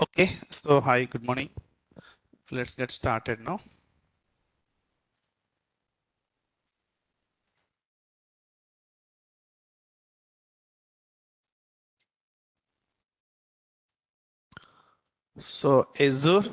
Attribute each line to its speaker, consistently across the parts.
Speaker 1: Okay, so hi, good morning. Let's get started now. So Azure,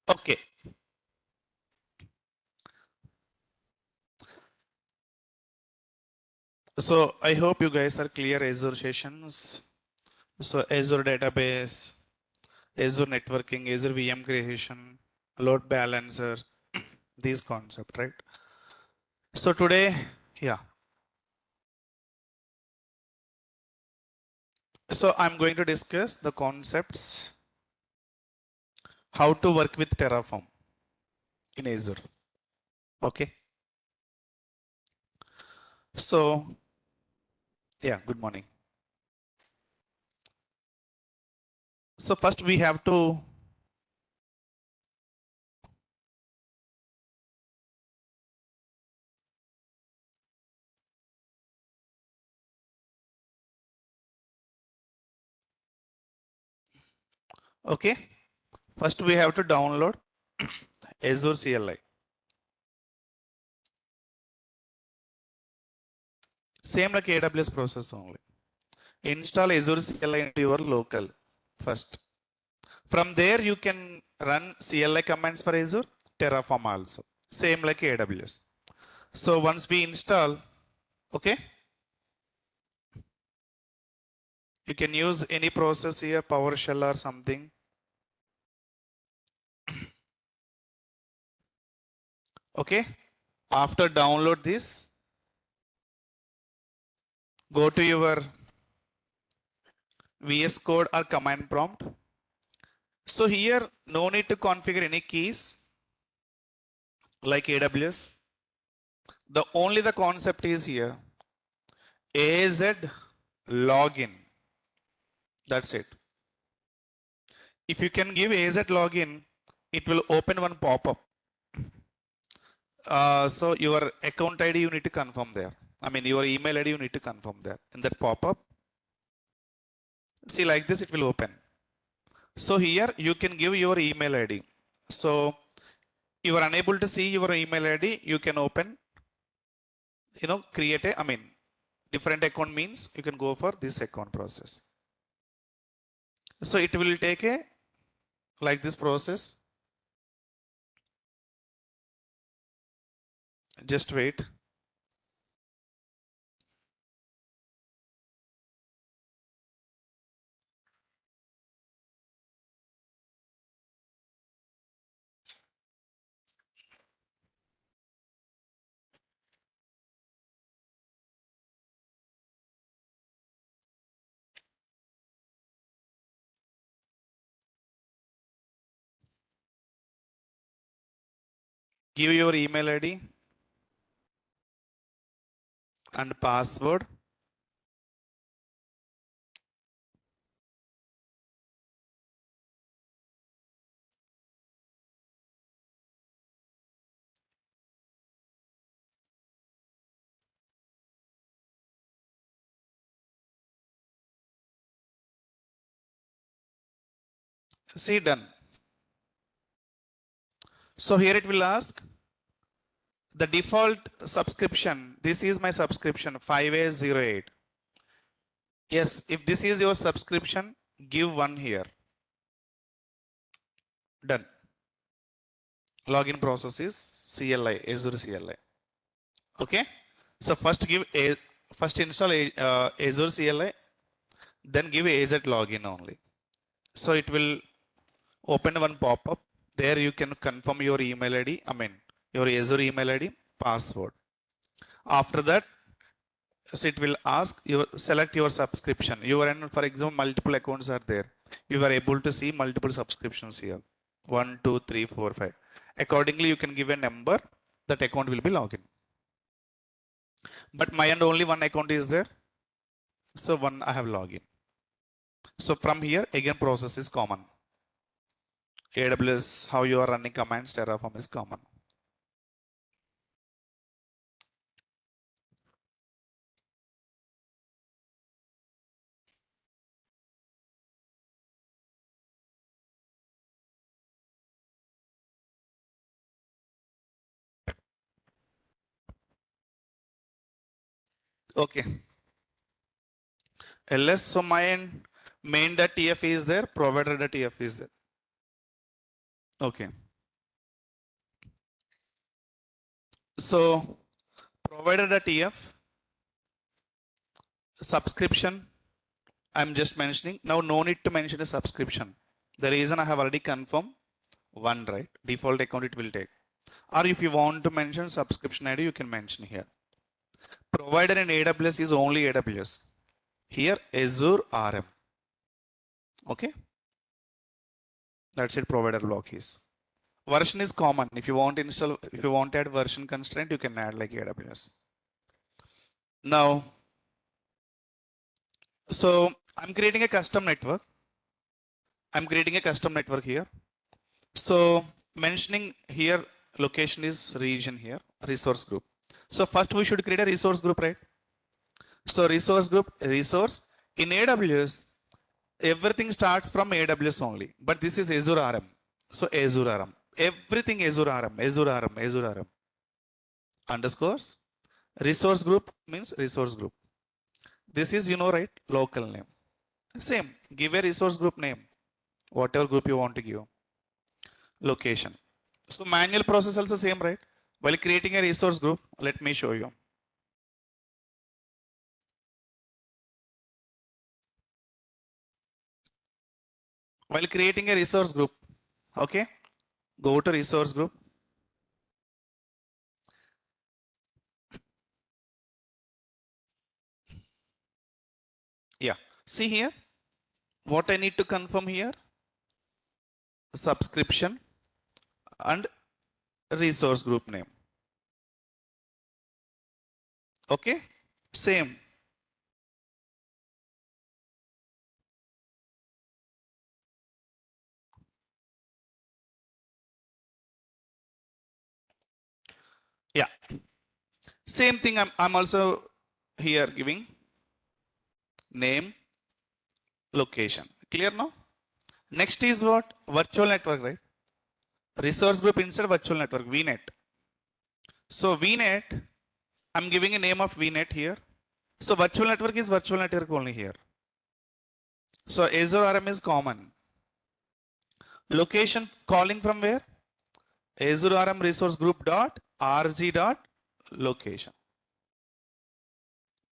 Speaker 1: okay. So I hope you guys are clear Azure sessions. So Azure database, Azure networking, Azure VM creation, load balancer, these concept, right? So today, yeah. So I'm going to discuss the concepts, how to work with Terraform in Azure. Okay. So yeah, good morning. So first we have to okay. First we have to download Azure CLI. Same like AWS process only. Install Azure CLI into your local first. From there, you can run CLI commands for Azure, Terraform also. Same like AWS. So once we install, okay, you can use any process here, PowerShell or something. Okay. After download this, go to your VS Code or command prompt. So here, no need to configure any keys like AWS. The concept is here AZ login. That's it. If you can give AZ login, it will open one pop-up. So your account ID you need to confirm there. I mean your email ID you need to confirm there. In that pop-up, see like this it will open. So here you can give your email ID. So you are unable to see your email ID, you can open, create different account means you can go for this account process. So it will take a like this process. Just wait. Give your email ID and password. See done. So here it will ask the default subscription. This is my subscription 5808. Yes, if this is your subscription, give one here. Done. Login process is CLI, Azure CLI. Okay. So first install Azure CLI, then give AZ login only. So it will open one pop-up. There you can confirm your email ID. Your Azure email ID, password. After that, so it will ask you select your subscription. For example, multiple accounts are there. You are able to see multiple subscriptions here. 1, 2, 3, 4, 5. Accordingly, you can give a number. That account will be login. But my end only one account is there. So one I have login. So from here again process is common. AWS, how you are running commands, Terraform is common. Okay. ls, so my main.tf is there, provider.tf is there. Okay. So provider.tf subscription I'm just mentioning. Now no need to mention a subscription. The reason I have already confirmed one, right? Default account it will take. Or if you want to mention subscription ID, you can mention here. Provider in AWS is only AWS. Here Azure RM. Okay. That's it. Provider block is. Version is common. If you want to install, if you want to add version constraint, you can add like AWS. Now, so I'm creating a custom network. I'm creating a custom network here. So mentioning here location is region here, resource group. So first we should create a resource group, right? So resource group, resource in AWS, everything starts from AWS only, but this is Azure RM. So Azure RM, everything Azure RM, Azure RM, Azure RM. Underscores, resource group means resource group. This is, you know, right, local name. Same, give a resource group name, whatever group you want to give. Location. So manual process also same, right? While creating a resource group, let me show you. While creating a resource group, okay, go to resource group. Yeah, see here, what I need to confirm here, subscription and resource group name. Okay, same. Yeah, same thing. I'm also here giving name, location. Clear now? Next is what? Virtual network, right? Resource group inside virtual network, VNet. So VNet, I'm giving a name of VNet here. So virtual network is virtual network only here. So Azure RM is common. Location calling from where? Azure RM resource group dot rg dot location.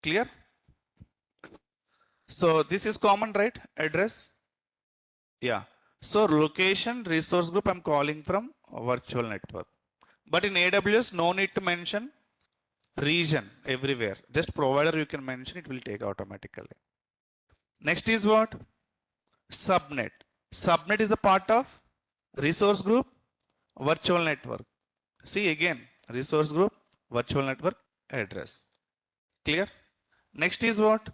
Speaker 1: Clear? So this is common, right? Address. Yeah. So location resource group I'm calling from virtual network. But in AWS, no need to mention region everywhere. Just provider you can mention, it will take automatically. Next is what? Subnet. Subnet is a part of resource group, virtual network. See again, resource group, virtual network, address. Clear? Next is what?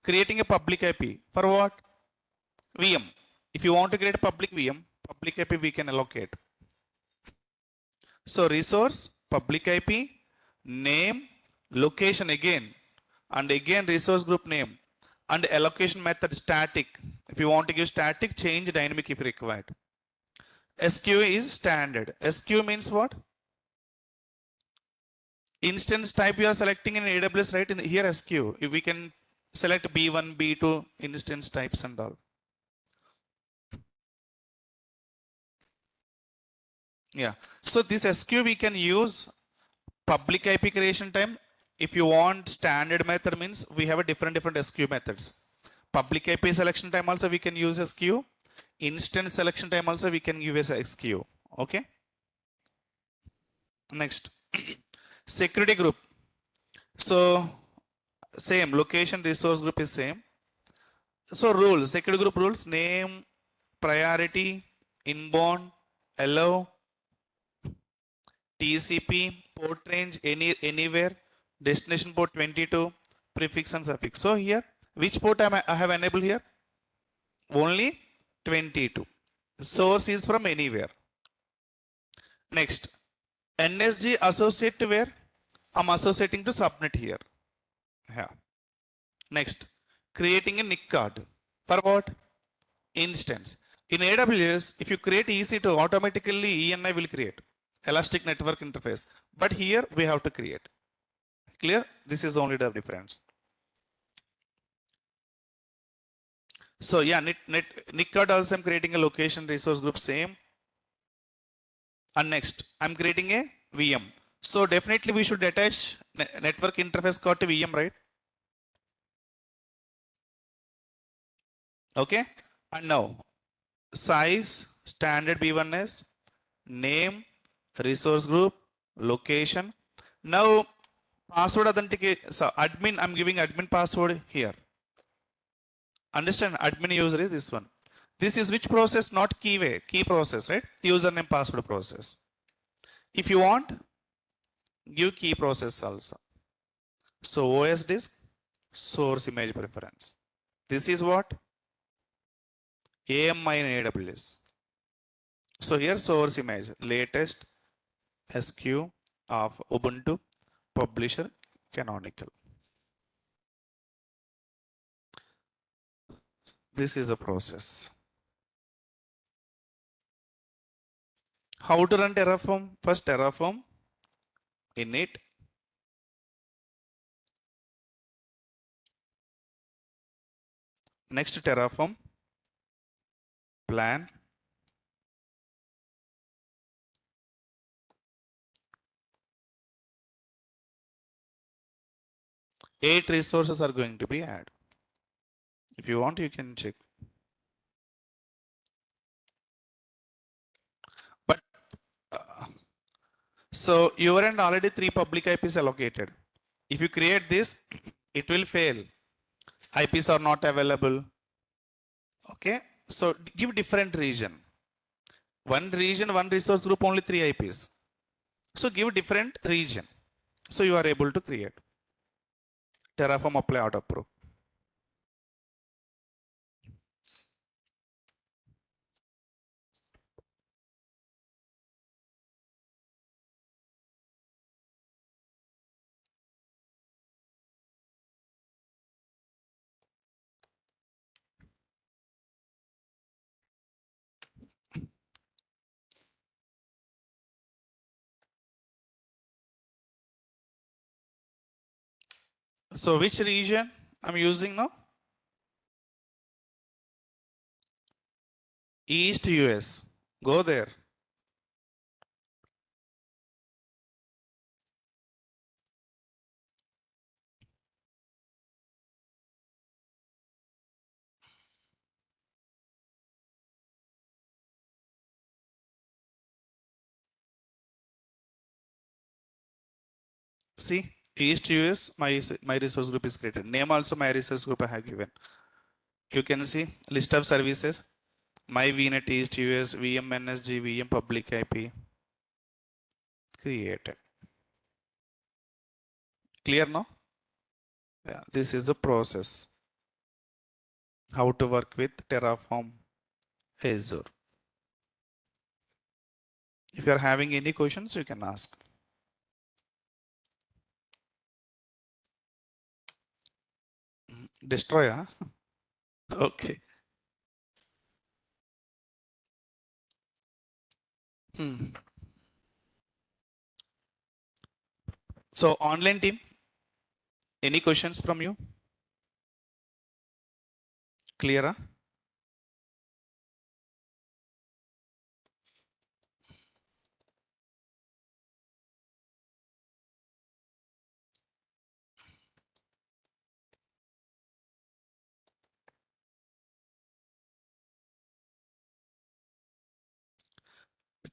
Speaker 1: Creating a public IP. For what? VM. If you want to create a public VM, public IP we can allocate. So resource, public IP, name, location again, and again resource group name, and allocation method static. If you want to give static, change dynamic if required. SQ is standard. SQ means what? Instance type you are selecting in AWS, right? In here SQ, if we can select B1, B2 instance types and all. Yeah. So this SQ we can use public IP creation time. If you want standard method means we have a different SQ methods. Public IP selection time also we can use SQ. Instance selection time also we can use SQ. Okay. Next, security group. So same location resource group is same. So rules, security group rules, name, priority, inbound, allow, TCP, port range, anywhere, destination port 22, prefix and suffix. So here Which port I have enabled here? Only 22. Source is from anywhere. Next, NSG associate to where? I'm associating to subnet here. Yeah. Next, creating a NIC card. For what? Instance. In AWS, if you create EC2, automatically ENI will create. Elastic Network Interface. But here we have to create. Clear? This is only the difference. So yeah, NIC card also I'm creating a location resource group same. And next, I'm creating a VM. So definitely we should attach network interface card to VM, right? Okay. And now size, standard B1S, name, resource group, location. Now password authenticate. So admin, I'm giving admin password here. Understand, admin user is this one. This is which process? Not key process, right? Username password process. If you want, give key process also. So OS disk, source image preference. This is what? AMI in AWS. So here source image, latest SQ of Ubuntu, publisher, canonical. This is a process. How to run Terraform? First Terraform, init. Next Terraform, plan. Eight resources are going to be added. If you want, you can check. But so your end already 3 public IPs allocated. If you create this, it will fail. IPs are not available. Okay. So give different region. One region, one resource group, only 3 IPs. So give different region. So you are able to create. Terraform apply auto approve. So which region I'm using now? East US. Go there. See, East US, my resource group is created. Name also my resource group I have given. You can see list of services. My VNet East US, VM NSG, VM public IP created. Clear now? Yeah, this is the process. How to work with Terraform Azure. If you are having any questions, you can ask. Destroy, huh? Okay. So online team, any questions from you? Clear, huh?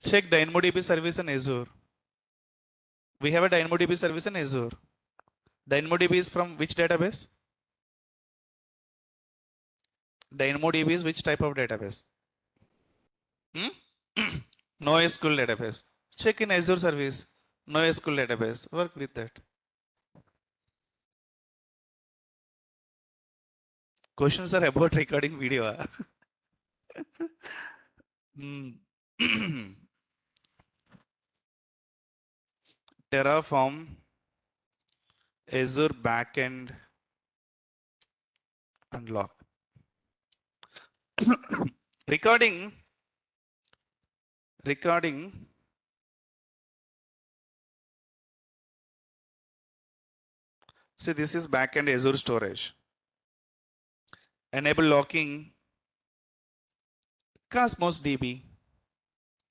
Speaker 1: Check DynamoDB service in Azure. We have a DynamoDB service in Azure. DynamoDB is from which database? DynamoDB is which type of database? NoSQL database. Check in Azure service. NoSQL database. Work with that. Questions are about recording video. Hmm. Terraform, Azure backend, unlock. recording. See, this is backend Azure storage. Enable locking Cosmos DB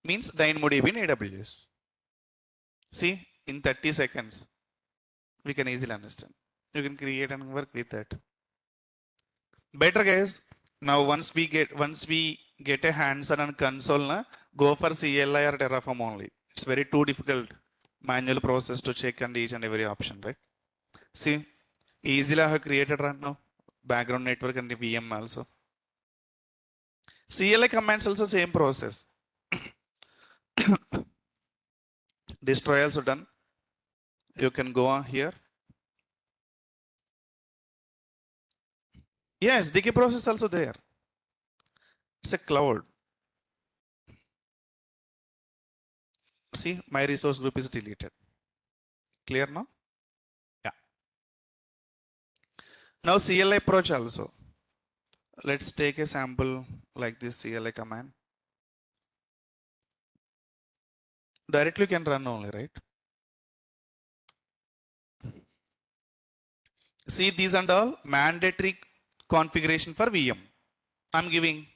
Speaker 1: means DynamoDB in AWS. See, in 30 seconds, we can easily understand. You can create and work with that. Better guys, now once we get a hands-on and console, go for CLI or Terraform only. It's very too difficult manual process to check and each and every option, right? See, easily I have created right now background network and the VM also. CLI commands also same process. Destroy also done. You can go on here. Yes, SDK process also there. It's a cloud. See, my resource group is deleted. Clear now? Yeah. Now CLI approach also. Let's take a sample like this CLI command. Directly you can run only, right? See, these and all mandatory configuration for VM. I'm giving.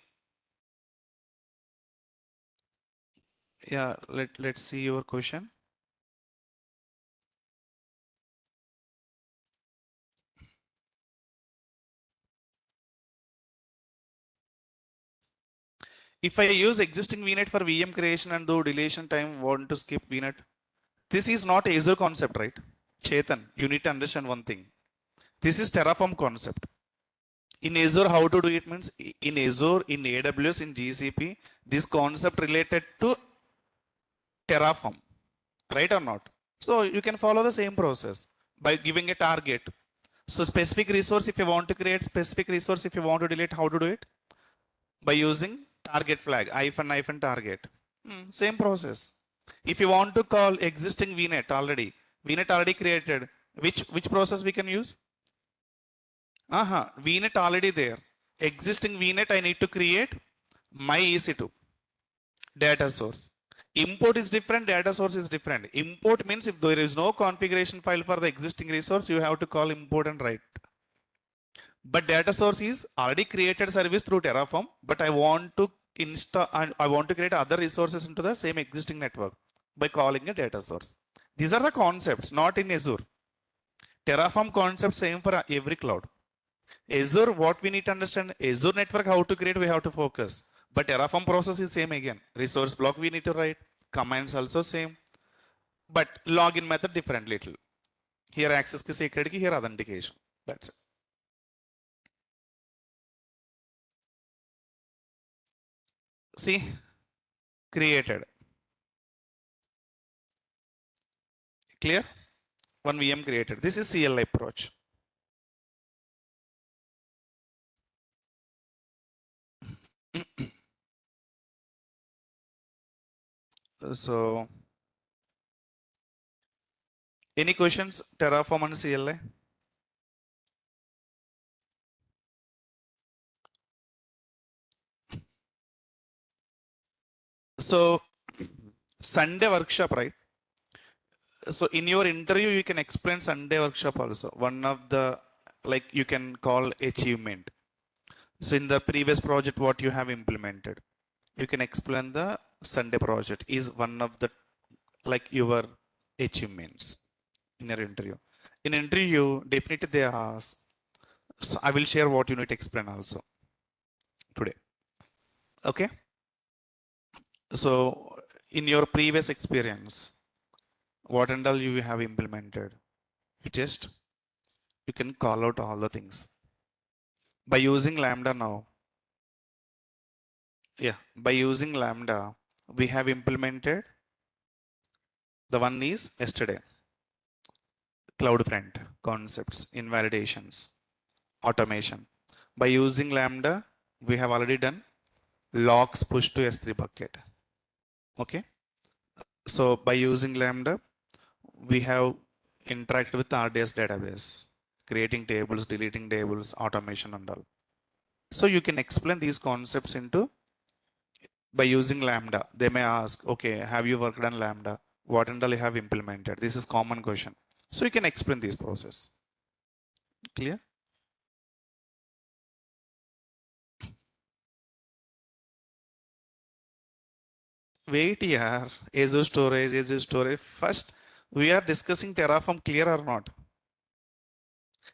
Speaker 1: Yeah, let's see your question. If I use existing VNet for VM creation and do deletion time, want to skip VNet. This is not Azure concept, right? Chetan, you need to understand one thing. This is Terraform concept. In Azure, how to do it means in Azure, in AWS, in GCP, this concept related to Terraform, right or not? So you can follow the same process by giving a target. So specific resource, if you want to create specific resource, if you want to delete, how to do it? By using target flag, hyphen target. Same process. If you want to call existing VNet already created, which process we can use? VNet already there. Existing VNet I need to create my EC2 data source. Import is different, data source is different. Import means if there is no configuration file for the existing resource, you have to call import and write. But data source is already created service through Terraform, but I want to install and I want to create other resources into the same existing network by calling a data source. These are the concepts, not in Azure. Terraform concept same for every cloud. Azure, what we need to understand, Azure network, how to create, we have to focus. But Terraform process is same again. Resource block we need to write, commands also same. But login method different little. Here access ki secret ki, here authentication. That's it. See, created. Clear? One VM created. This is CLI approach. So, any questions? Terraform and CLI? So, Sunday workshop, right? So, in your interview, you can explain Sunday workshop also. One of the, like, you can call achievement. So, in the previous project, what you have implemented, you can explain the Sunday project is one of the, like, your achievements in your interview. In interview, definitely they ask. So, I will share what you need to explain also today. Okay. So, in your previous experience, what and all you have implemented, you can call out all the things by using Lambda now. Yeah, by using Lambda, we have implemented the one is yesterday. CloudFront concepts, invalidations, automation. By using Lambda, we have already done logs push to S3 bucket. Okay. So by using Lambda, we have interacted with RDS database, creating tables, deleting tables, automation and all. So you can explain these concepts into by using Lambda. They may ask, okay, have you worked on Lambda? What and all you have implemented? This is common question. So you can explain this process. Clear? Wait here. Azure storage. First, we are discussing Terraform, clear or not?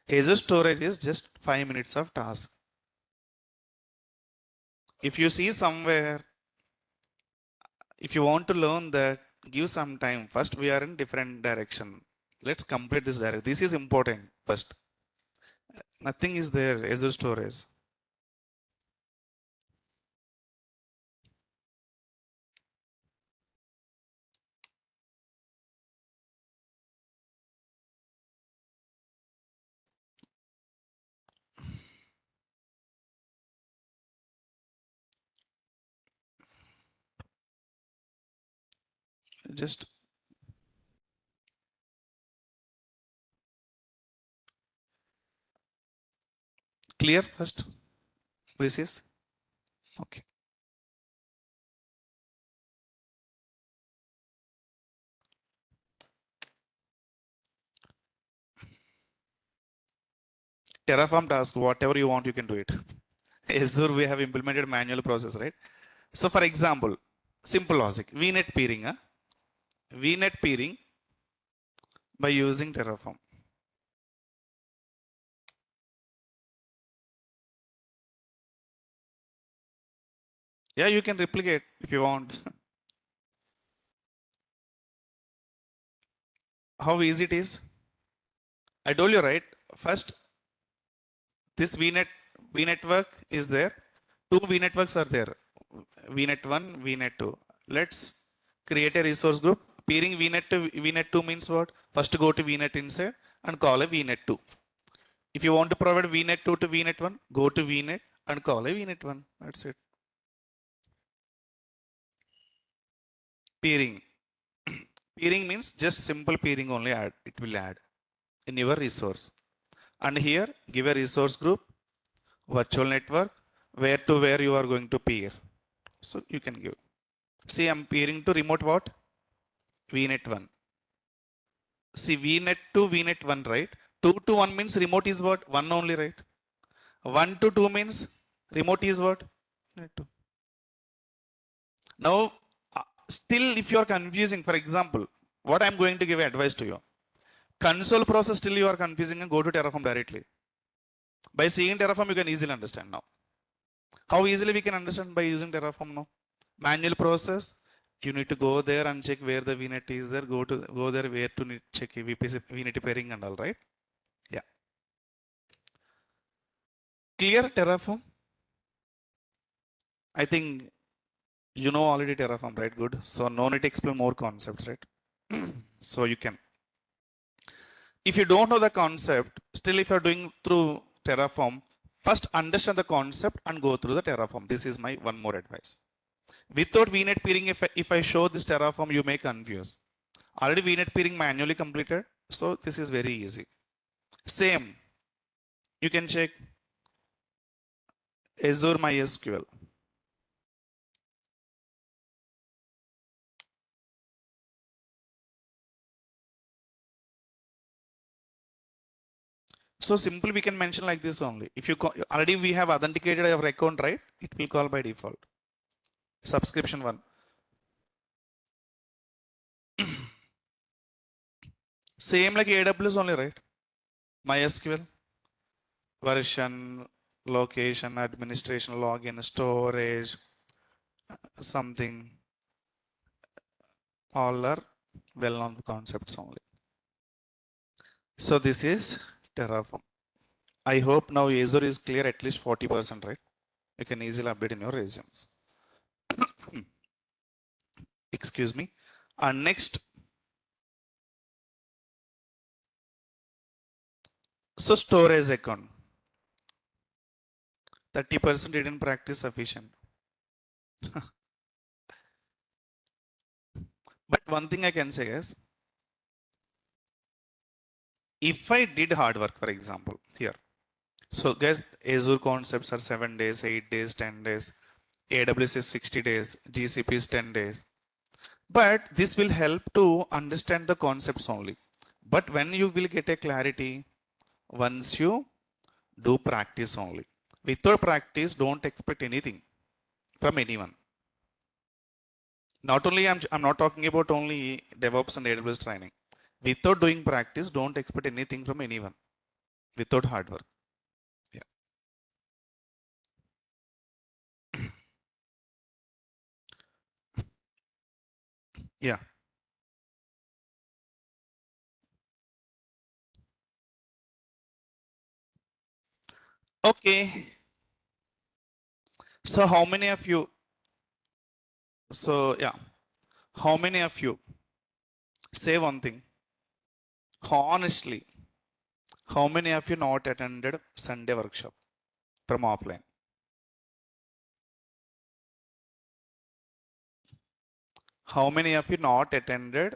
Speaker 1: Azure storage is just 5 minutes of task. If you see somewhere, if you want to learn that, give some time. First, we are in different direction. Let's complete this direction. This is important first. Nothing is there, Azure storage. Just clear first. This is okay. Terraform task, whatever you want, you can do it. Azure, we have implemented manual process, right? So for example, simple logic, VNet peering, VNet peering by using Terraform. Yeah, you can replicate if you want. How easy it is? I told you, right? First, this VNetwork is there. Two VNetworks are there. VNet1, VNet2. Let's create a resource group. Peering VNet to VNet2 means what? First go to VNet inside and call a VNet2. If you want to provide VNet2 to VNet1, go to VNet and call a VNet1. That's it. Peering. Peering means just simple peering only add. It will add in your resource. And here give a resource group, virtual network, where to where you are going to peer. So you can give. See, I'm peering to remote what? VNet1. See, VNet to VNet1, right? 2 to 1 means remote is what? 1 only, right? 1 to 2 means remote is what? Net 2. Now, still if you are confusing, for example, what I'm going to give advice to you. Console process still you are confusing and go to Terraform directly. By seeing Terraform, you can easily understand now. How easily we can understand by using Terraform now? Manual process, you need to go there and check where the VNet is there, go there where to need check VPC, VNet pairing and all, right? Yeah. Clear Terraform? I think you know already Terraform, right? Good. So no need to explain more concepts, right? So you can. If you don't know the concept, still if you're doing through Terraform, first understand the concept and go through the Terraform. This is my one more advice. Without VNet peering, if I show this Terraform, you may confuse. Already VNet peering manually completed. So this is very easy. Same. You can check Azure MySQL. So simple, we can mention like this only. If you already we have authenticated our account, right? It will call by default. Subscription one. Same like AWS only, right? MySQL version, location, administration, login, storage, something. All are well-known concepts only. So this is Terraform. I hope now Azure is clear at least 40%, right? You can easily update in your resumes. Excuse me. And next, so storage account. 30% didn't practice sufficient. But one thing I can say is, if I did hard work, for example, here. So guys, Azure concepts are 7 days, 8 days, 10 days. AWS is 60 days, GCP is 10 days. But this will help to understand the concepts only. But when you will get a clarity, once you do practice only. Without practice, don't expect anything from anyone. Not only I'm not talking about only DevOps and AWS training. Without doing practice, don't expect anything from anyone. Without hard work. Yeah. Yeah. Okay. So how many of you? So yeah, how many of you say one thing? Honestly, how many of you not attended Sunday workshop from offline? How many of you not attended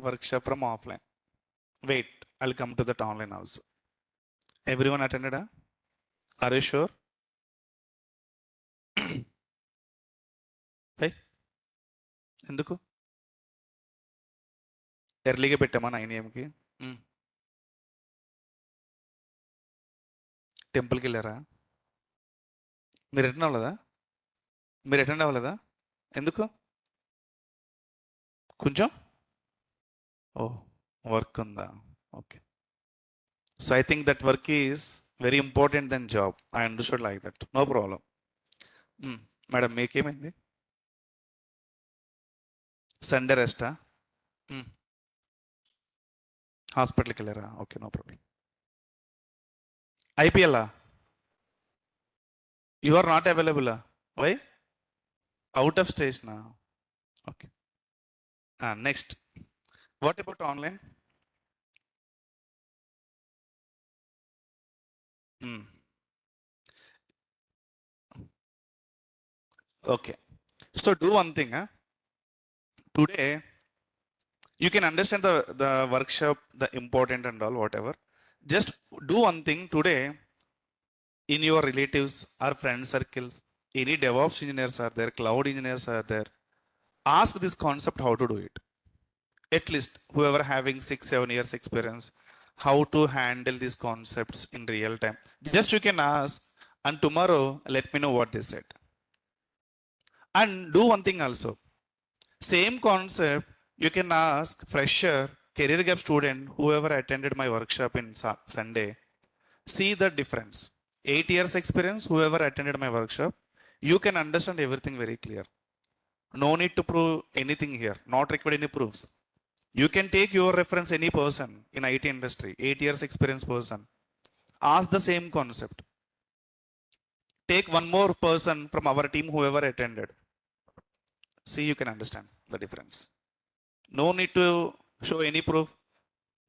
Speaker 1: workshop from offline? Wait, I'll come to that online also. Everyone attended? Huh? Are you sure? Hey, ఎందుకు ఎర్లీగా పెట్టామా 9 AM టెంపుల్కి వెళ్ళారా? మీరు attend అవ్వలేదా? మీరు attend అవ్వలేదా? ఎందుకు? కొంచెం ఓ వర్క్ ఉందా? Okay. So I think that work is very important then job. I understood like that. No problem. Madam మీకేమైంది? సండే రెస్టా? హాస్పిటల్కి వెళ్ళారా? Okay, no problem. ఐపీఎల్లా? You are not available? Why? Out of స్టేషనా? Okay. Next, what about online? Okay. So do one thing. Today, you can understand the workshop, the important and all, whatever. Just do one thing today in your relatives or friend circles. Any DevOps engineers are there, cloud engineers are there. Ask this concept how to do it. At least whoever having 6-7 years experience, how to handle these concepts in real time. Just you can ask, and tomorrow let me know what they said. And do one thing also. Same concept you can ask fresher, career gap student, whoever attended my workshop in Sunday. See the difference. 8 years experience, whoever attended my workshop, you can understand everything very clear. No need to prove anything here. Not required any proofs. You can take your reference any person in IT industry, 8 years experience person. Ask the same concept. Take one more person from our team, whoever attended. See, you can understand the difference. No need to show any proof.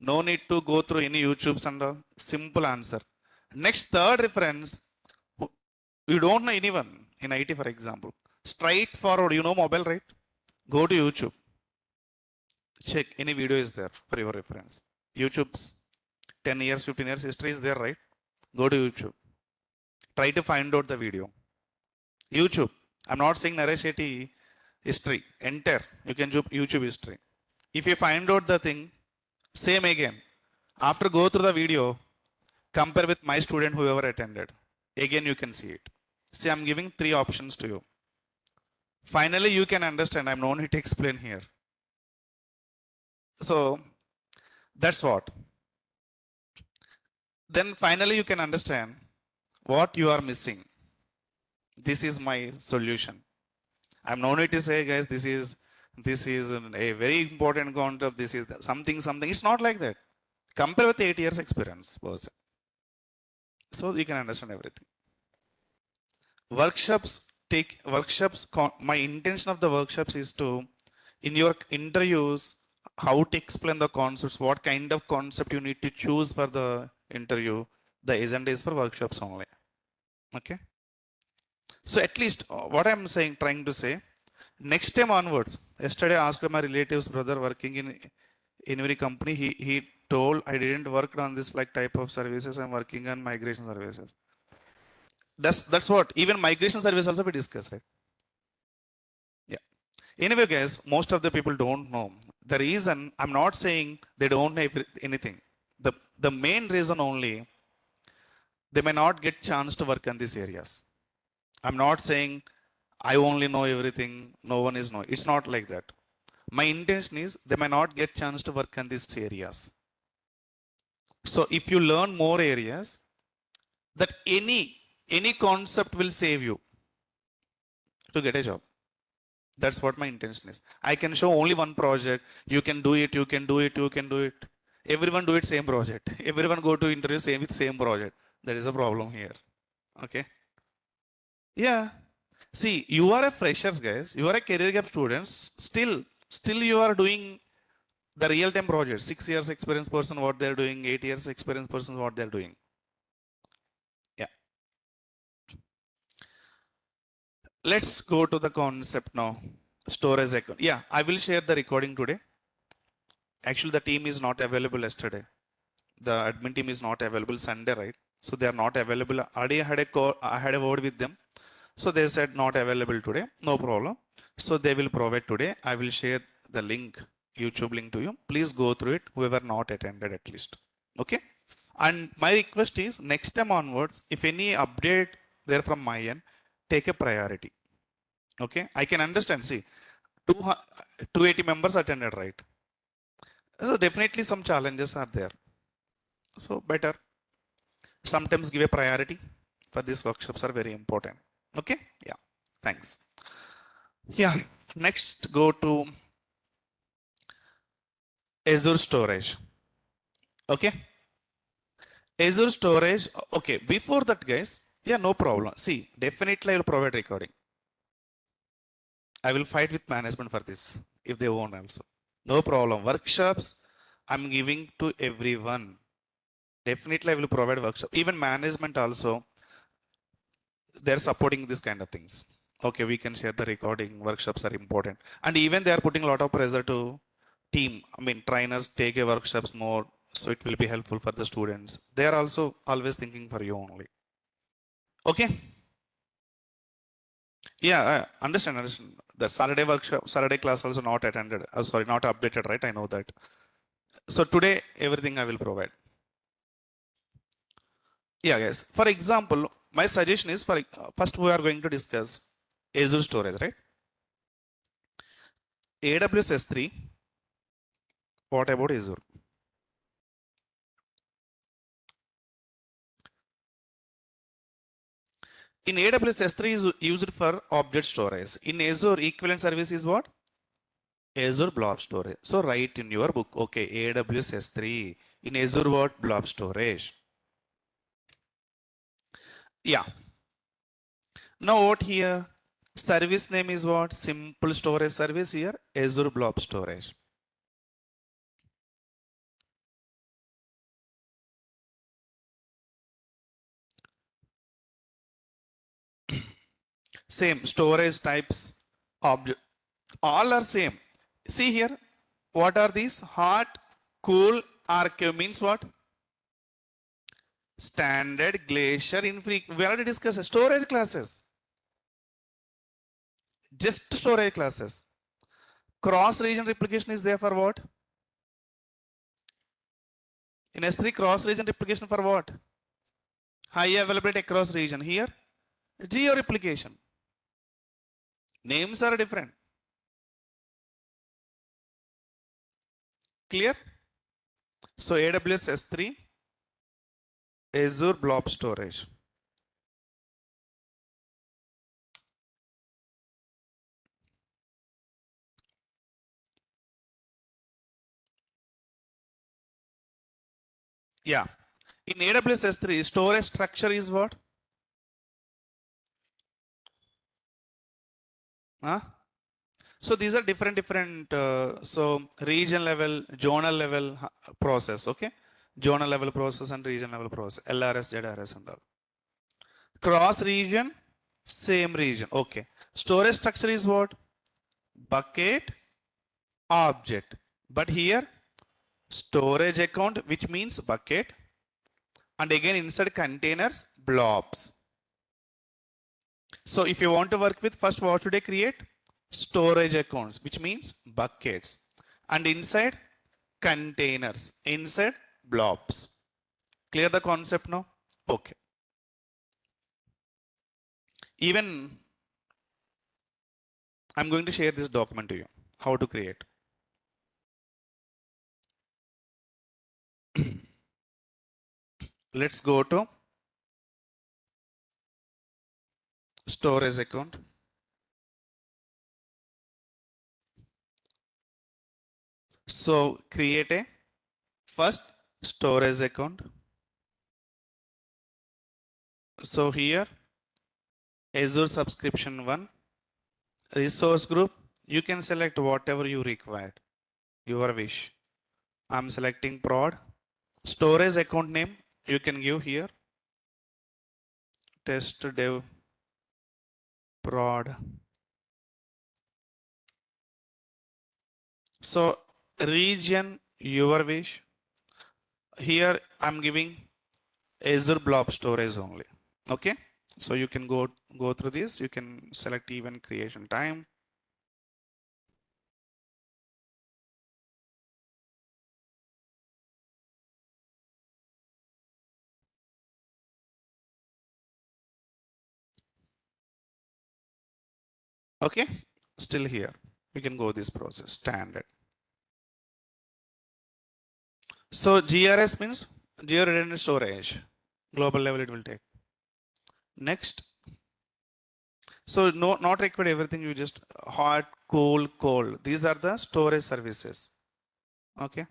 Speaker 1: No need to go through any YouTubes and all. Simple answer. Next, third reference. You don't know anyone in IT, for example. Straightforward. You know mobile, right? Go to YouTube. Check any video is there for your reference. YouTube's 10 years, 15 years history is there, right? Go to YouTube. Try to find out the video. YouTube. I'm not saying Naresh Shetty history. Enter. You can do YouTube history. If you find out the thing, same again. After go through the video, compare with my student whoever attended. Again, you can see it. See, I'm giving 3 options to you. Finally, you can understand. I'm no need to explain here. So, that's what. Then finally, you can understand what you are missing. This is my solution. I'm no need to say, guys, this is a very important concept. This is something. It's not like that. Compare with 8 years experience person. So you can understand everything. My intention of the workshops is to, in your interviews, how to explain the concepts, what kind of concept you need to choose for the interview. The agenda is for workshops only. Okay. So at least what I'm saying, trying to say, next time onwards, yesterday I asked my relative's brother working in every company. He told I didn't work on this like type of services. I'm working on migration services. That's what even migration service also we discuss, right? Yeah. Anyway, guys, most of the people don't know. The reason I'm not saying they don't know anything. The main reason only they may not get chance to work in these areas. I'm not saying I only know everything. No one is know. It's not like that. My intention is they may not get chance to work in these areas. So if you learn more areas, that any concept will save you to get a job. That's what my intention is. I can show only one project. You can do it. You can do it. You can do it. Everyone do it same project. Everyone go to interview same with same project. There is a problem here. Okay. Yeah. See, you are a freshers, guys. You are a career gap students. Still you are doing the real time project. 6 years experience person what they're doing. 8 years experience person what they're doing. Yeah. Let's go to the concept now. Storage account. Yeah, I will share the recording today. Actually, the team is not available yesterday. The admin team is not available Sunday, right? So they are not available. Already I had a word with them. So they said not available today. No problem. So they will provide today. I will share the link, YouTube link to you. Please go through it, whoever not attended at least. Okay. And my request is next time onwards, if any update there from my end, take a priority. Okay. I can understand. See, 280 members attended, right? So definitely some challenges are there. So better sometimes give a priority for these workshops are very important. Okay. Yeah. Thanks. Yeah. Next, go to Azure Storage. Okay. Azure Storage. Okay. Before that, guys. Yeah, no problem. See, definitely I will provide recording. I will fight with management for this if they want also. No problem. Workshops I'm giving to everyone. Definitely I will provide workshop. Even management also, they're supporting this kind of things. Okay, we can share the recording. Workshops are important. And even they are putting a lot of pressure to team. I mean, trainers take a workshops more. So it will be helpful for the students. They are also always thinking for you only. Okay. Yeah, I understand. The Saturday workshop, Saturday class also not attended. Sorry, not updated, right? I know that. So today, everything I will provide. Yeah, guys. For example, my suggestion is for first we are going to discuss Azure storage, right? AWS S3. What about Azure? In AWS S3 is used for object storage. In Azure, equivalent service is what? Azure Blob Storage. So write in your book, okay, AWS S3. In Azure what? Blob Storage. Yeah. Now what here? Service name is what? Simple storage service here. Azure Blob Storage. Same storage types, object, all are same. See here, what are these? Hot, cool, archive means what? Standard, glacier, infrequent. We already discussed storage classes. Just storage classes. Cross region replication is there for what? In S3, cross region replication for what? High availability across region. Here, geo replication. Names are different. Clear? So AWS S3, Azure Blob Storage. Yeah. In AWS S3, storage structure is what? Huh? So these are different, so region level, zonal level process, okay? Zonal level process and region level process, LRS, ZRS and all. Cross region, Same region. Okay. Storage structure is what? Bucket object. But here storage account, which means bucket, and again inside containers blobs. So if you want to work with, first what should I create? Storage accounts, which means buckets, and inside containers, inside blobs. Clear the concept now? Okay. Even I'm going to share this document to you, how to create. Let's go to storage account. So create a first storage account. So here Azure subscription 1, resource group, you can select whatever you required, your wish. I'm selecting prod. Storage account name, you can give here test dev prod. So region, your wish. Here I'm giving Azure blob storage only. Okay. So you can go through this. You can select event creation time. Okay. Still here. We can go this process standard. So GRS means geo redundant storage. Global level it will take. Next. So no, not required everything. You just hot, cool, cold. These are the storage services. Okay.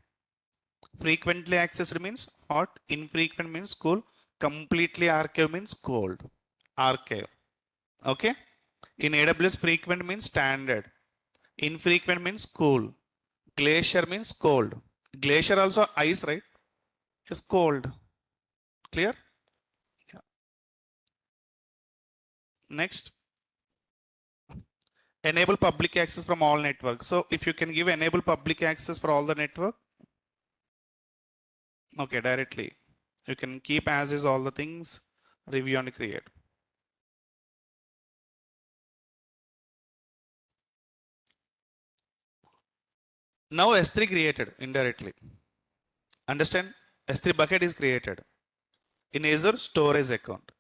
Speaker 1: Frequently accessed means hot. Infrequent means cool. Completely archive means cold. Archive. Okay. In AWS, frequent means standard. Infrequent means cool. Glacier means cold. Glacier also ice, right? Is cold. Clear? Yeah. Next. Enable public access from all networks. So if you can give enable public access for all the network, okay, directly. You can keep as is all the things, review and create. Now S3 created indirectly. Understand? S3 bucket is created in Azure storage account.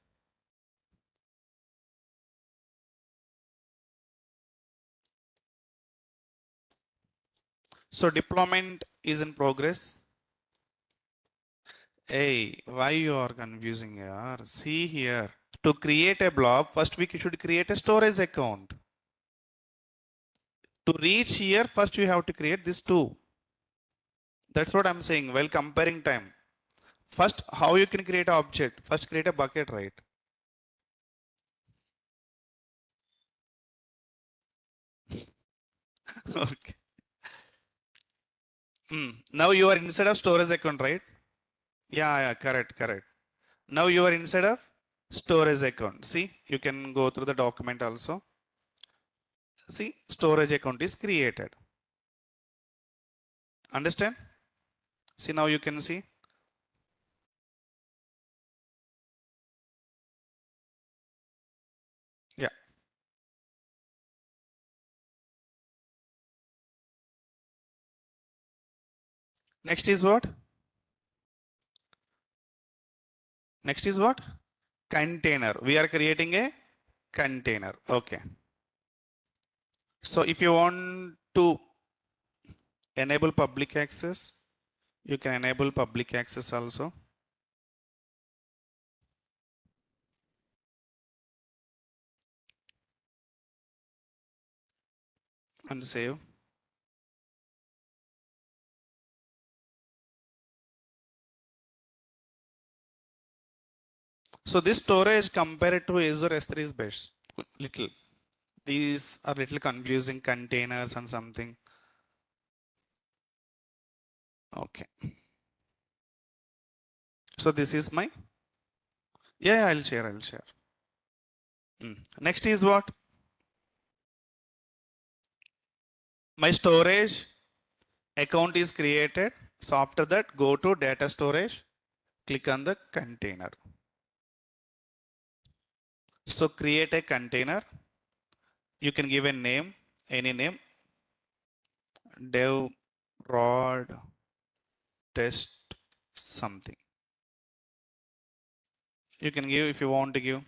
Speaker 1: So deployment is in progress. Hey, why you are confusing here? See here. To create a blob, first we should create a storage account. To reach here, first you have to create this two. That's what I'm saying while comparing time. First, how you can create an object? First, create a bucket, right? Okay. Now you are inside of storage account, right? Yeah, correct, correct. Now you are inside of storage account. See, you can go through the document also. See, storage account is created. Understand? See, now you can see. Yeah. Next is what? Next is what? Container. We are creating a container. Okay. So if you want to enable public access, you can enable public access also. And save. So this storage compared to Azure S3 is best. Little. These are little confusing containers and something. Okay. So this is my, yeah, I'll share. Next is what? My storage account is created. So after that, go to data storage, click on the container. So create a container. You can give a name, any name, dev rod test something. You can give if you want to give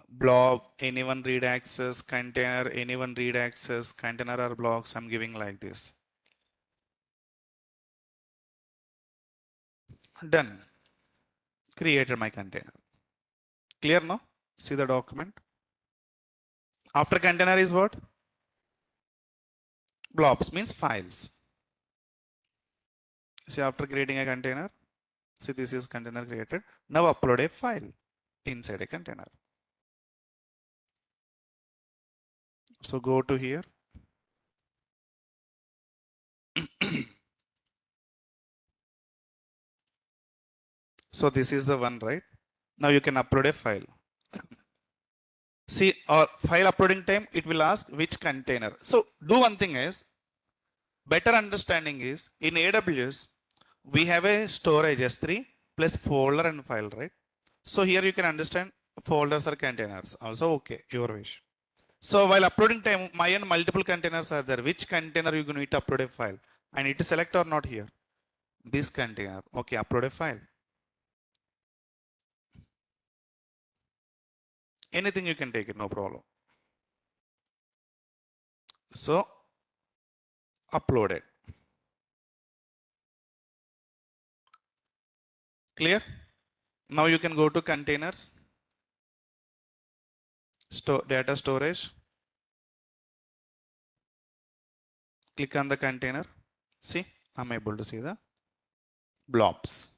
Speaker 1: blob, anyone read access, container, anyone read access, container or blocks. I'm giving like this. Done. Created my container. Clear now? See the document. After container is what? Blobs means files. See, after creating a container, see this is container created. Now upload a file inside a container. So go to here. So this is the one, right? Now you can upload a file. See, our file uploading time, it will ask which container. So do one thing is, better understanding is in AWS, we have a storage S3 plus folder and file, right? So here you can understand folders or containers. Also, okay, your wish. So while uploading time, my and multiple containers are there. Which container you need to upload a file? I need to select or not here? This container. Okay, upload a file. Anything you can take it, no problem. So upload it. Clear? Now you can go to containers, data storage, click on the container. See, I'm able to see the blobs.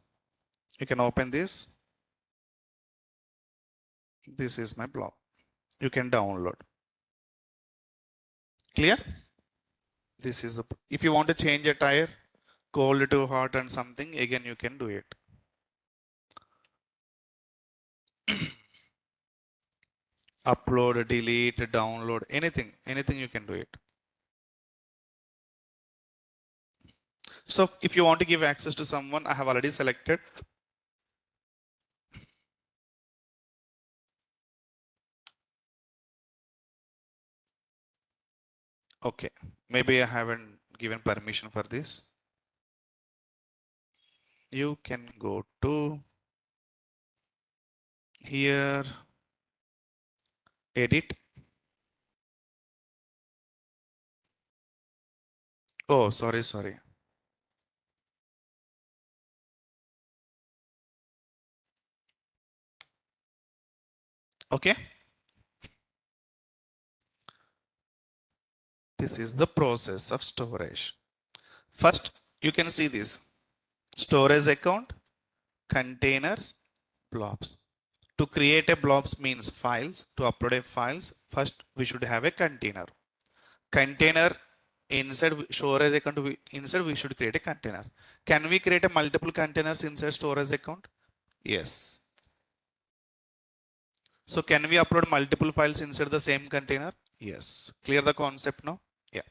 Speaker 1: You can open this. This is my blob. You can download. Clear? This is the, if you want to change a tire, cold to hot and something, again you can do it. Upload, delete, download, anything you can do it. So if you want to give access to someone, I have already selected. Okay, maybe I haven't given permission for this. You can go to here, edit. Oh, sorry. Okay. This is the process of storage. First, you can see this storage account, containers, blobs. To create a blobs means files. To upload a files, first we should have a container. Container inside storage account, inside we should create a container. Can we create a multiple containers inside storage account? Yes. So can we upload multiple files inside the same container? Yes. Clear the concept now? Yeah.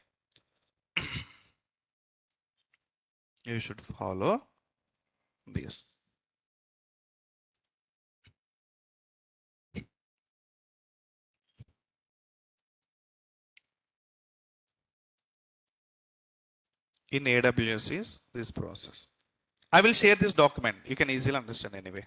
Speaker 1: You should follow this. In AWS is this process. I will share this document. You can easily understand anyway.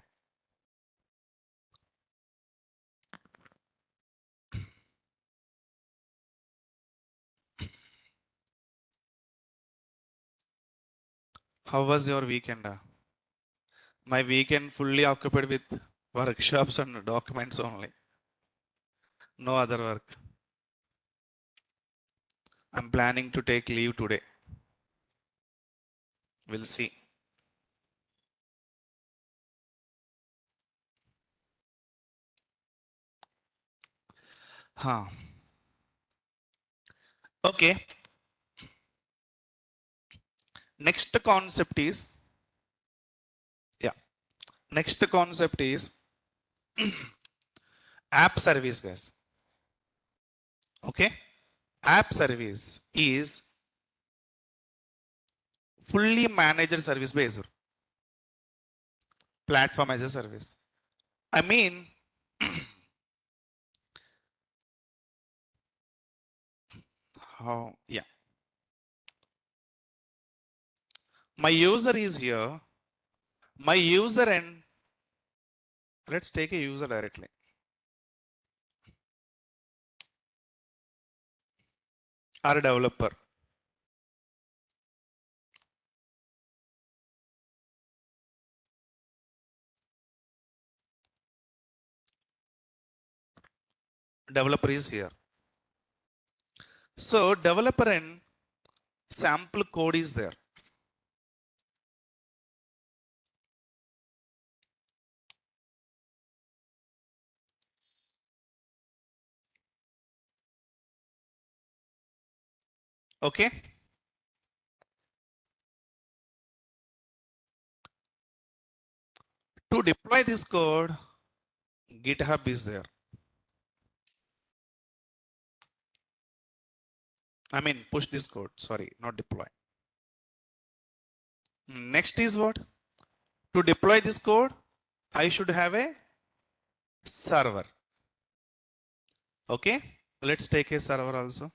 Speaker 1: How was your weekend? My weekend fully occupied with workshops and documents only. No other work. I'm planning to take leave today. We'll see. Huh. Okay. Next concept is, yeah. Next concept is App service, guys. Okay. App service is fully managed service by Azure. Platform as a service. I mean, how, yeah. My user is here. My user, and let's take a user directly. Or a developer. Developer is here. So developer and sample code is there. Okay. To deploy this code, GitHub is there. I mean, push this code. Sorry, not deploy. Next is what? To deploy this code, I should have a server. Okay. Let's take a server also.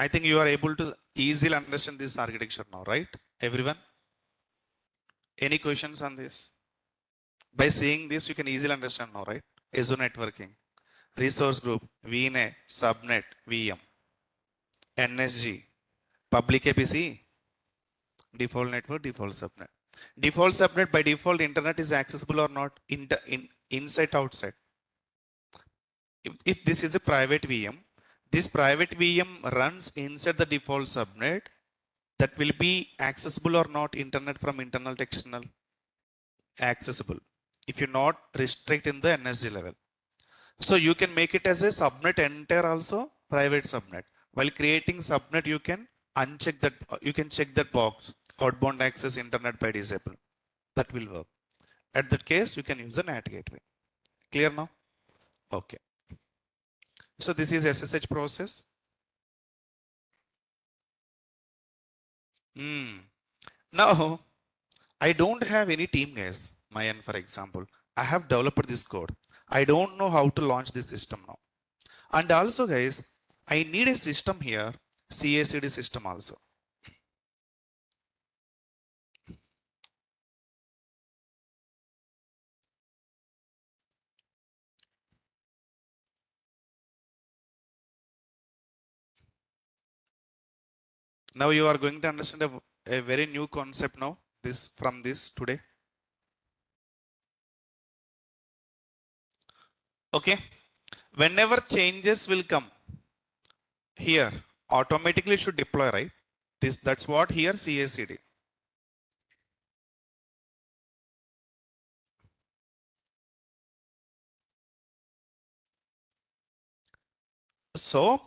Speaker 1: I think you are able to easily understand this architecture now, right? Everyone? Any questions on this? By seeing this, you can easily understand now, right? Azure networking, resource group, VNet, subnet, VM, NSG, public APC, default network, default subnet. Default subnet by default internet is accessible or not inside outside. If this is a private VM, this private VM runs inside the default subnet, that will be accessible or not internet from internal to external? Accessible. If you not restrict in the NSG level. So you can make it as a subnet enter also, private subnet. While creating subnet, you can uncheck that, you can check that box, outbound access internet by disable. That will work. At that case, you can use a NAT gateway. Clear now? Okay. So this is SSH process. Now, I don't have any team, guys. My end, for example, I have developed this code. I don't know how to launch this system now. And also, guys, I need a system here, CACD system also. Now you are going to understand a very new concept now, this from this today. Okay. Whenever changes will come here, automatically it should deploy, right? That's what here CACD. So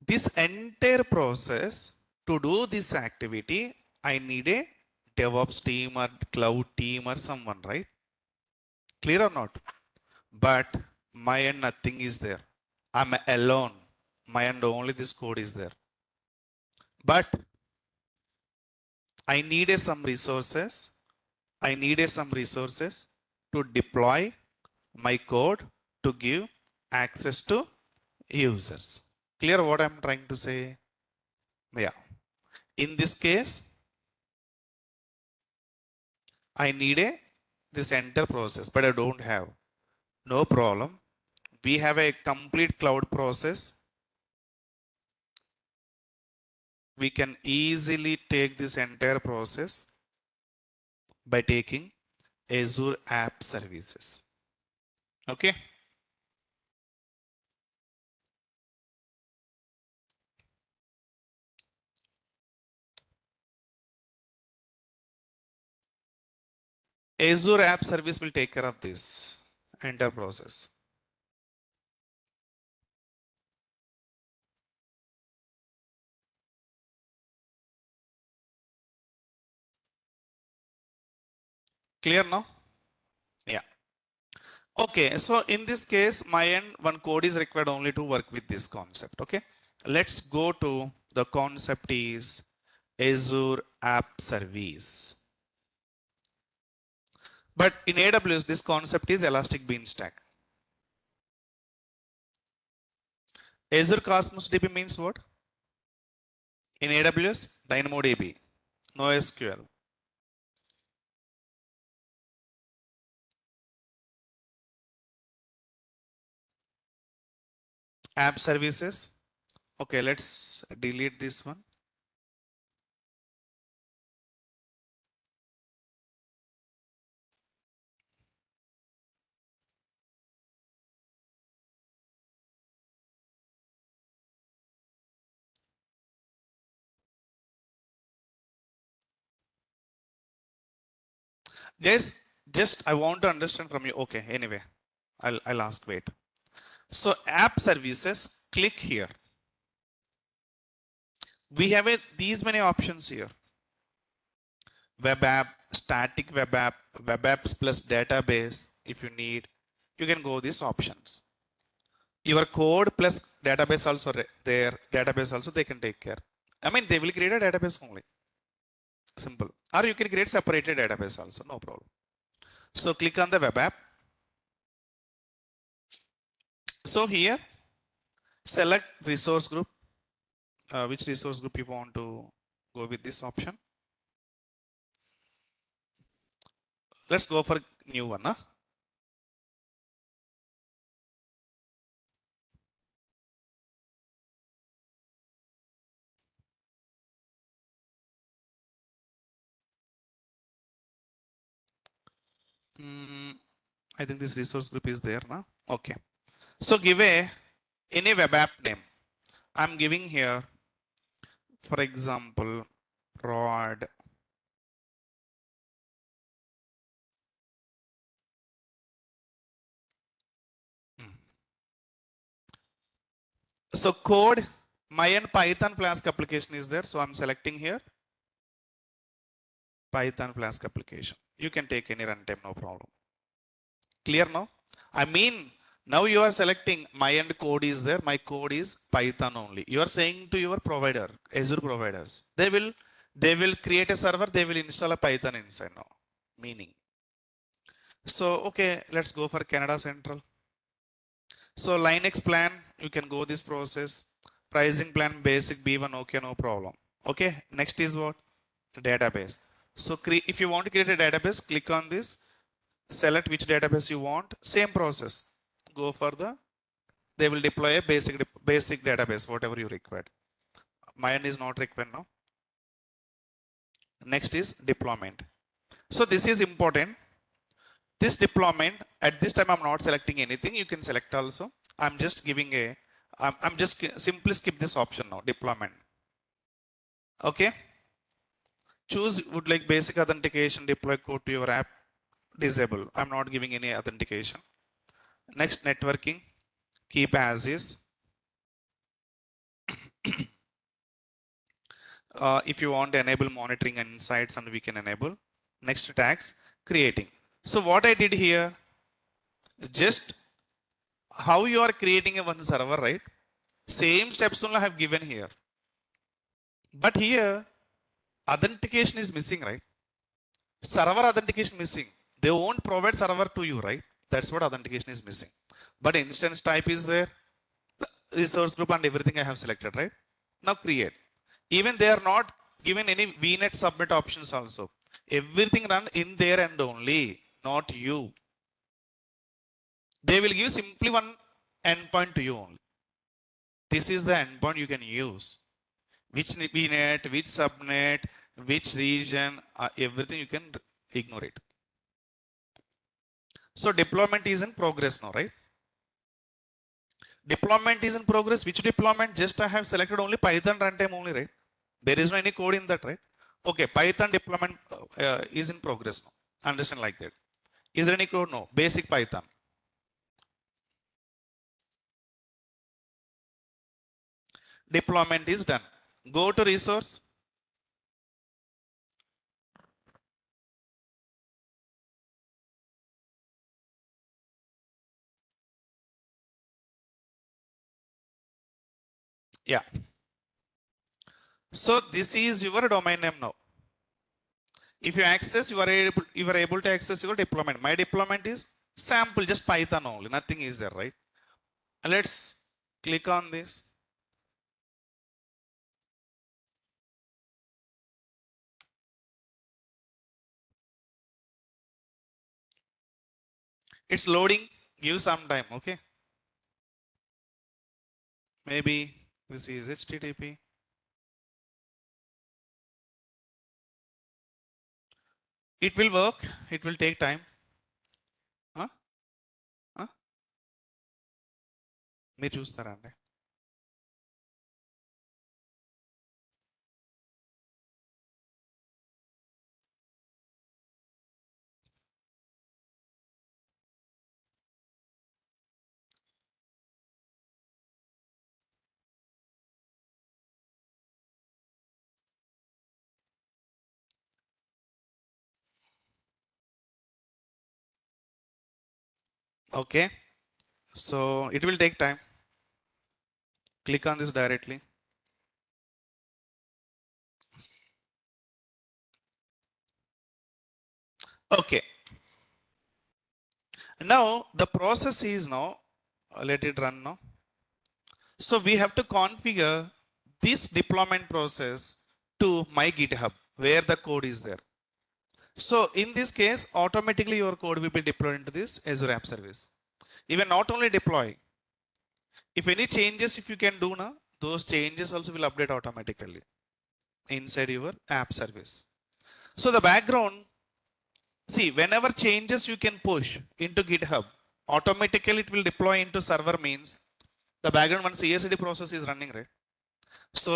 Speaker 1: this entire process, to do this activity, I need a DevOps team or cloud team or someone, right? Clear or not? But my end, nothing is there. I'm alone. My end, only this code is there. But I needed some resources. I needed some resources to deploy my code to give access to users. Clear what I'm trying to say? Yeah. In this case, I need this entire process, but I don't have. No problem. We have a complete cloud process. We can easily take this entire process by taking Azure App Services. Okay. Azure App Service will take care of this entire process. Clear now? Yeah. Okay, so in this case, my end, one code is required only to work with this concept. Okay, let's go to the concept is Azure App Service. But in AWS, this concept is Elastic Beanstalk. Azure Cosmos DB means what? In AWS, DynamoDB, NoSQL. App services. Okay, let's delete this one. Guys, just I want to understand from you. Okay, anyway, I'll ask, wait. So app services, click here. We have these many options here. Web app, static web app, web apps plus database. If you need, you can go these options. Your code plus database also there, database also they can take care. I mean, they will create a database only. Simple. Or you can create separated database also, no problem. So click on the web app. So here, select resource group. Which resource group you want to go with this option? Let's go for new one. Huh? I think this resource group is there now. Okay. So give any web app name. I'm giving here, for example, prod. So code, my end Python Flask application is there. So I'm selecting here Python Flask application. You can take any runtime, no problem. Clear now? I mean, now you are selecting my end code is there. My code is Python only. You are saying to your provider, Azure providers, they will create a server. They will install a Python inside now. Meaning. So okay, let's go for Canada Central. So Linux plan, you can go this process. Pricing plan, basic B1, okay, no problem. Okay, next is what? Database. So if you want to create a database, click on this, select which database you want, same process. Go for they will deploy a basic database, whatever you require. Mine is not required now. Next is deployment. So this is important. This deployment, at this time I'm not selecting anything. You can select also. I'm just giving I'm just simply skip this option now, deployment. Okay. Choose would like basic authentication, deploy code to your app, disable. I'm not giving any authentication. Next, networking, keep as is. If you want to enable monitoring and insights, and we can enable. Next, tags, creating. So what I did here, just how you are creating a one server, right? Same steps only I have given here. But here, authentication is missing, right? Server authentication missing. They won't provide server to you, right? That's what authentication is missing. But instance type is there. Resource group and everything I have selected, right? Now create. Even they are not given any VNet submit options also. Everything run in their end only, not you. They will give simply one endpoint to you only. This is the endpoint you can use. Which VNet, which subnet, which region, everything you can ignore it. So deployment is in progress now, right? Deployment is in progress. Which deployment? Just I have selected only Python runtime only, right? There is no any code in that, right? Okay, Python deployment is in progress now. Understand like that. Is there any code? No. Basic Python. Deployment is done. Go to resource. Yeah. So this is your domain name now. If you access, you are able to access your deployment. My deployment is sample, just Python only. Nothing is there, right? And let's click on this. It's loading. Give some time. Okay. Maybe this is HTTP. It will work. It will take time. Huh? Huh? మీరు చూస్తారా అండి? Okay. So it will take time. Click on this directly. Okay. Now the process is now, let it run now. So we have to configure this deployment process to my GitHub where the code is there. So in this case, automatically your code will be deployed into this Azure App Service. Even not only deploy, if any changes, if you can do now, those changes also will update automatically inside your app service. So the background, see, whenever changes you can push into GitHub, automatically it will deploy into server means the background one CI/CD process is running, right? So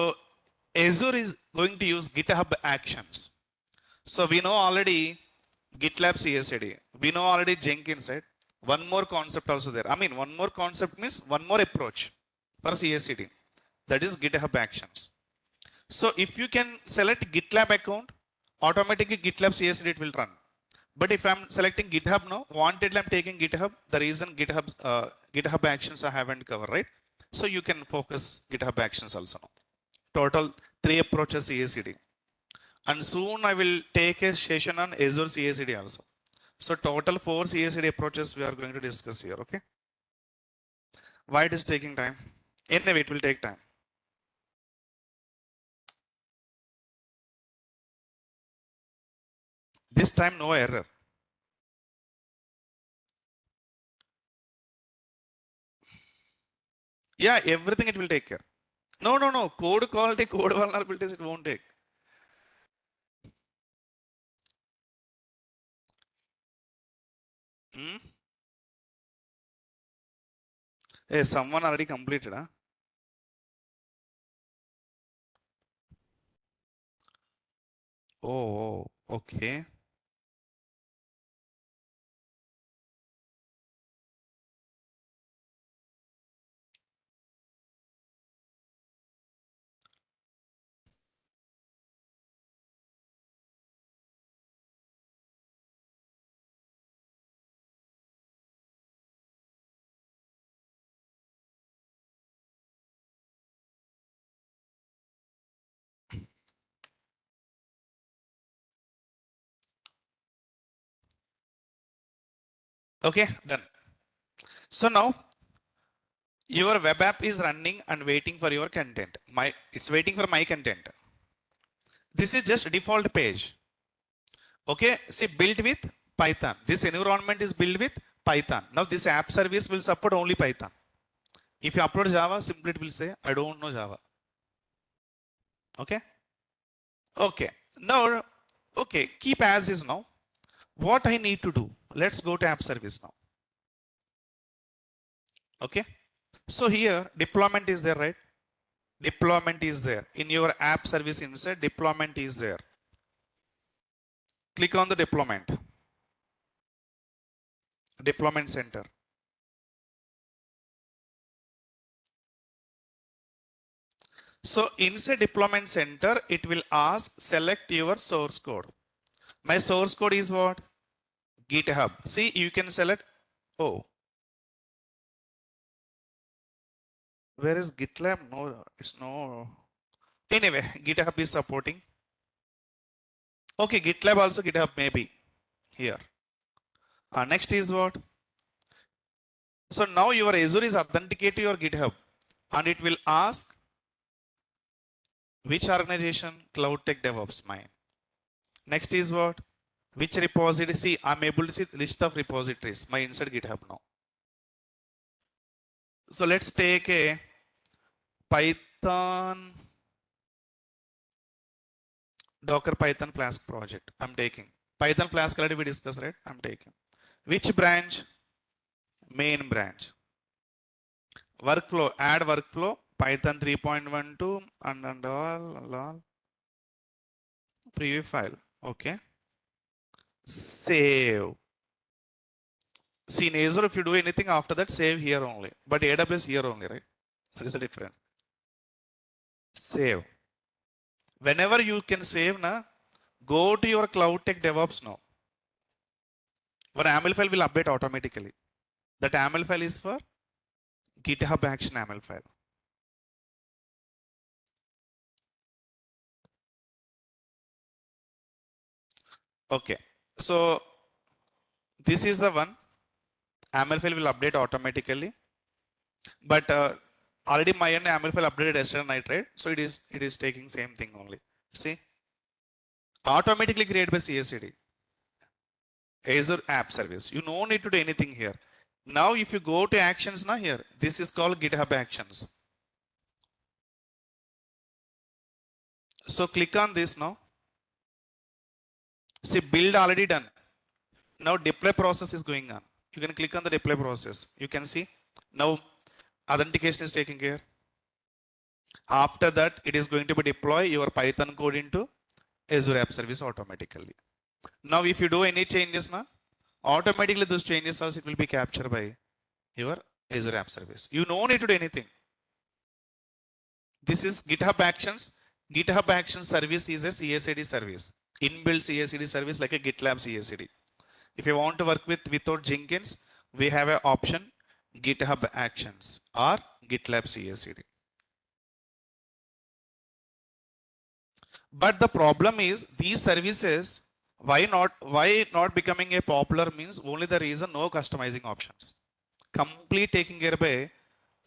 Speaker 1: Azure is going to use GitHub Actions. So we know already GitLab CI/CD. We know already Jenkins, right? One more concept also there. I mean, one more concept means one more approach for CI/CD. That is GitHub Actions. So if you can select GitLab account, automatically GitLab CI/CD it will run. But if I'm selecting GitHub now, wantedly I'm taking GitHub. The reason GitHub Actions I haven't covered, right? So you can focus GitHub Actions also now. Total 3 approaches CI/CD. And soon I will take a session on Azure CI/CD also. So total 4 CI/CD approaches we are going to discuss here, okay? Why it is taking time? Anyway, it will take time. This time no error. Yeah, everything it will take care. No. Code quality, code vulnerabilities, it won't take. Hmm? Hey, someone already completed, huh? Oh, okay. Okay, done. So now your web app is running and waiting for your content. It's waiting for my content. This is just default page. Okay, see, built with Python. This environment is built with Python. Now this app service will support only Python. If you upload Java, simply it will say, I don't know Java. Okay. Okay. Now, okay, keep as is now. What I need to do? Let's go to app service now. Okay. So here deployment is there, right? Deployment is there. In your app service inside, deployment is there. Click on the deployment. Deployment center. So inside deployment center, it will ask select your source code. My source code is what? GitHub. See, you can select. Oh, where is GitLab? No, it's no. Anyway, GitHub is supporting. Okay, GitLab also GitHub maybe here. Next is what? So now your Azure is authenticated to your GitHub and it will ask which organization? Cloud Tech DevOps mine. Next is what? Which repository? See, I'm able to see the list of repositories, my inside GitHub now. So let's take a Python, Docker Python Flask project. I'm taking. Python Flask already we discussed, right? I'm taking. Which branch? Main branch. Workflow, add workflow, Python 3.12 and all. Preview file. Okay. Save. See, in Azure, if you do anything after that, save here only. But AWS here only, right? That is the difference. Save. Whenever you can save, go to your Cloud Tech DevOps now. One YAML file will update automatically. That YAML file is for GitHub Action YAML file. Okay. So this is the one. YAML file will update automatically. But already my YAML file updated yesterday night, right? So it is taking same thing only. See, automatically created by CI/CD. Azure App Service. You no need to do anything here. Now, if you go to actions now here, this is called GitHub Actions. So click on this now. See, build already done. Now deploy process is going on. You can click on the deploy process. You can see now authentication is taking care. After that, it is going to be deploy your Python code into Azure App Service automatically. Now, if you do any changes now, automatically those changes also it will be captured by your Azure App Service. You no need to do anything. This is GitHub Actions. GitHub Actions service is a CI/CD service. Inbuilt CI/CD service like a GitLab CI/CD. If you want to work without Jenkins, we have an option GitHub Actions or GitLab CI/CD. But the problem is these services, why not becoming a popular means only the reason no customizing options. Complete taking care by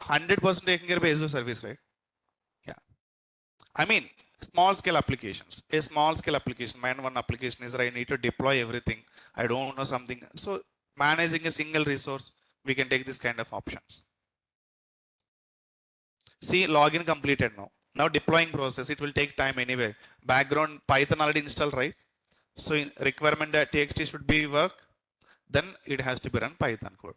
Speaker 1: 100% taking care by Azure service, right? Yeah. I mean, small scale applications. A small scale application, one application is I need to deploy everything. I don't know something. So managing a single resource, we can take this kind of options. See, login completed now. Now deploying process, it will take time anyway. Background Python already installed, right? So in requirement that txt should be work, then it has to be run Python code.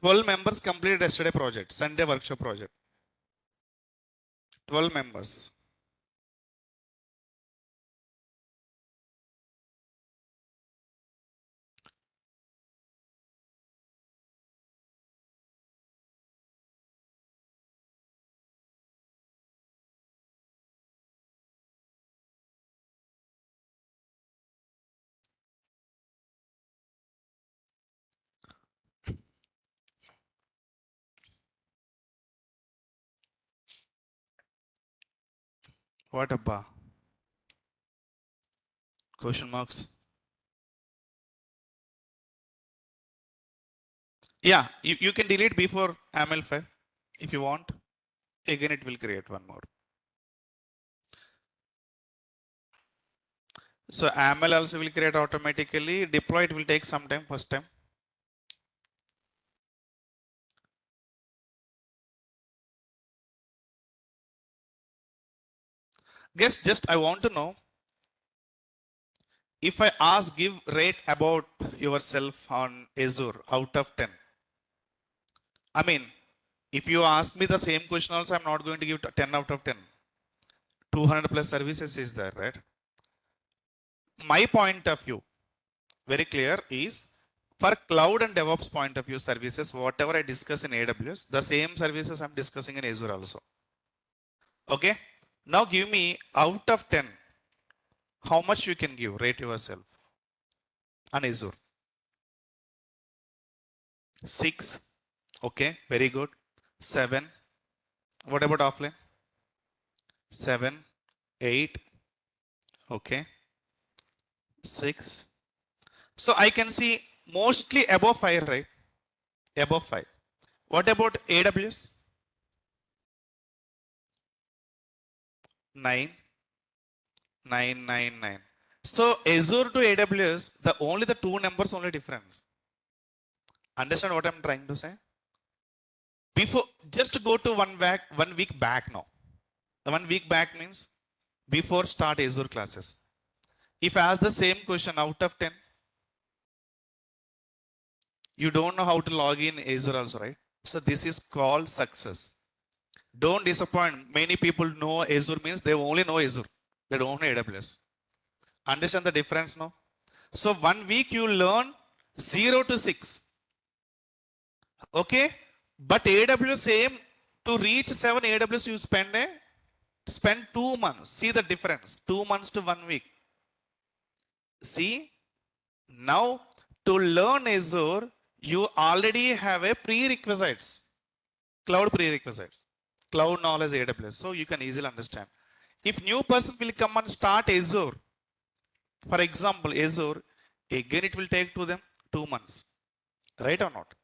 Speaker 1: Twelve members completed yesterday project, Sunday workshop project. 12 members. What abba? Question marks. Yeah, you can delete before YAML file if you want. Again, it will create one more. So YAML also will create automatically. Deploy it will take some time first time. Guess just I want to know if I ask give rate about yourself on Azure out of 10. I mean, if you ask me the same question also, I'm not going to give 10 out of 10. 200 plus services is there, right? My point of view, very clear, is for cloud and DevOps point of view services, whatever I discuss in AWS, the same services I'm discussing in Azure also. Okay. Now give me out of 10, how much you can give, rate yourself on Azure. 6. Okay. Very good. 7. What about offline? 7, 8. Okay. 6. So I can see mostly above 5, right? Above 5. What about AWS? 9, 9, 9, 9. So Azure to AWS, the two numbers only difference. Understand what I'm trying to say? Before, just go to 1 week back now. 1 week back means before start Azure classes. If I ask the same question out of 10, you don't know how to log in Azure also, right? So this is called success. Don't disappoint. Many people know Azure means they only know Azure. They don't know AWS. Understand the difference now? So 1 week you learn 0 to 6. Okay? But AWS same to reach 7 AWS you spend 2 months. See the difference. 2 months to 1 week. See, now to learn Azure, you already have a prerequisites, cloud prerequisites, cloud knowledge AWS. So you can easily understand. If new person will come and start Azure, for example, Azure, again it will take to them 2 months, right or not?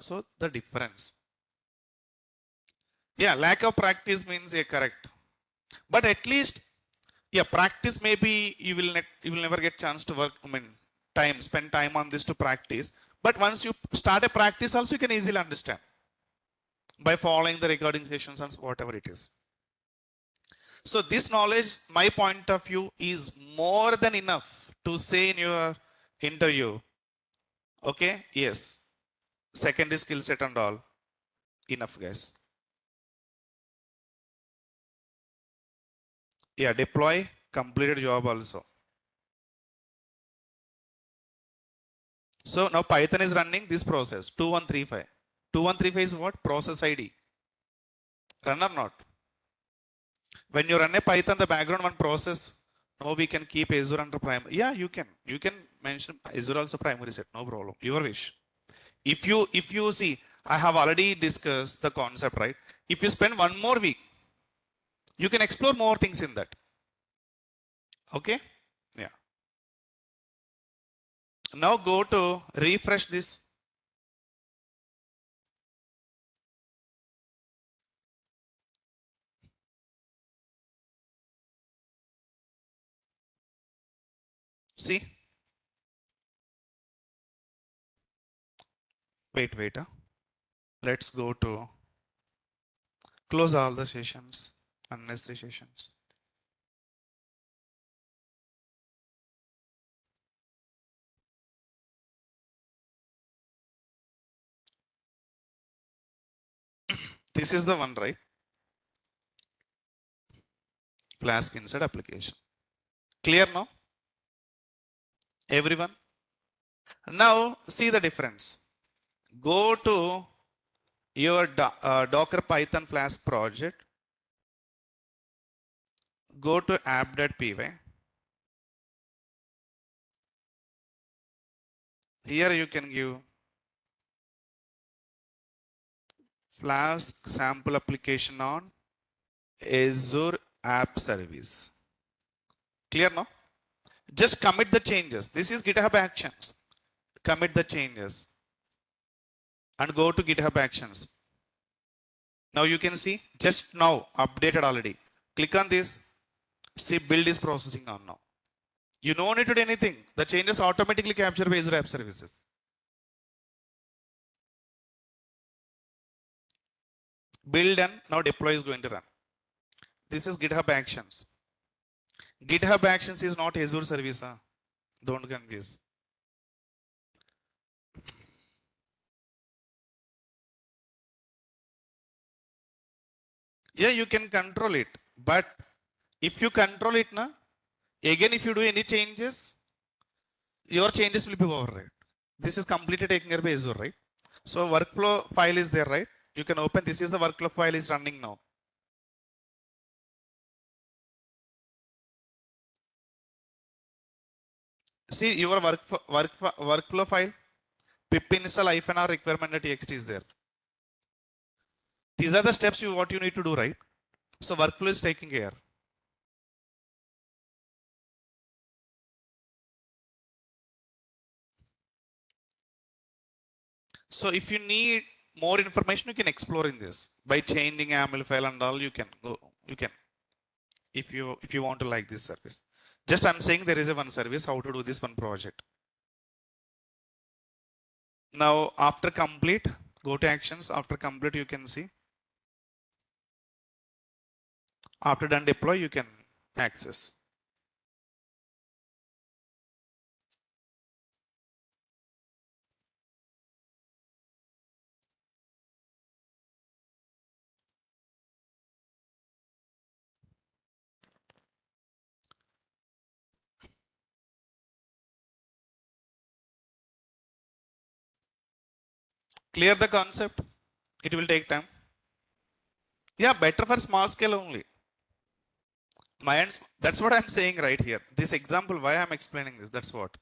Speaker 1: So the difference. Yeah, lack of practice means correct. But at least, yeah, practice maybe you will never get chance to work. I mean, spend time on this to practice. But once you start a practice, also you can easily understand by following the recording sessions and whatever it is. So this knowledge, my point of view, is more than enough to say in your interview. Okay, yes, secondary skill set and all, enough, guys. Yeah, deploy, completed job also. So now Python is running this process 2135. 2135 is what? Process ID. Run or not? When you run a Python, the background one process. No, we can keep Azure under primary. Yeah, you can. You can mention Azure also primary set. No problem. Your wish. If you see, I have already discussed the concept, right? If you spend 1 more week, you can explore more things in that. Okay? Yeah. Now go to refresh this. See? Wait. Let's go to close all the sessions, unnecessary sessions. This is the one, right? Flask inside application. Clear now? Everyone? Now see the difference. Go to your Docker Python Flask project. Go to app.py. Here you can give Flask sample application on Azure App Service. Clear now? Just commit the changes. This is GitHub Actions. Commit the changes and go to GitHub Actions. Now you can see just now updated already. Click on this. See, build is processing on now. You don't need to do anything. The changes automatically captured by Azure App Services. Build and now deploy is going to run. This is GitHub Actions. GitHub Actions is not Azure service. Don't confuse. Yeah, you can control it. But if you control it, again, if you do any changes, your changes will be override. This is completely taken care by Azure, right? So workflow file is there, right? You can open. This is the workflow file is running now. See your workflow file. Pip install -r requirement.txt is there. These are the steps what you need to do, right? So workflow is taking care. So if you need more information, you can explore in this by changing YAML file and all. You can go. You can if you want to like this service. Just I'm saying there is a one service how to do this one project. Now after complete, go to actions. After complete, you can see. After done deploy, you can access. Clear the concept. It will take time. Yeah, better for small scale only. That's what I'm saying right here. This example, why I'm explaining this. That's what.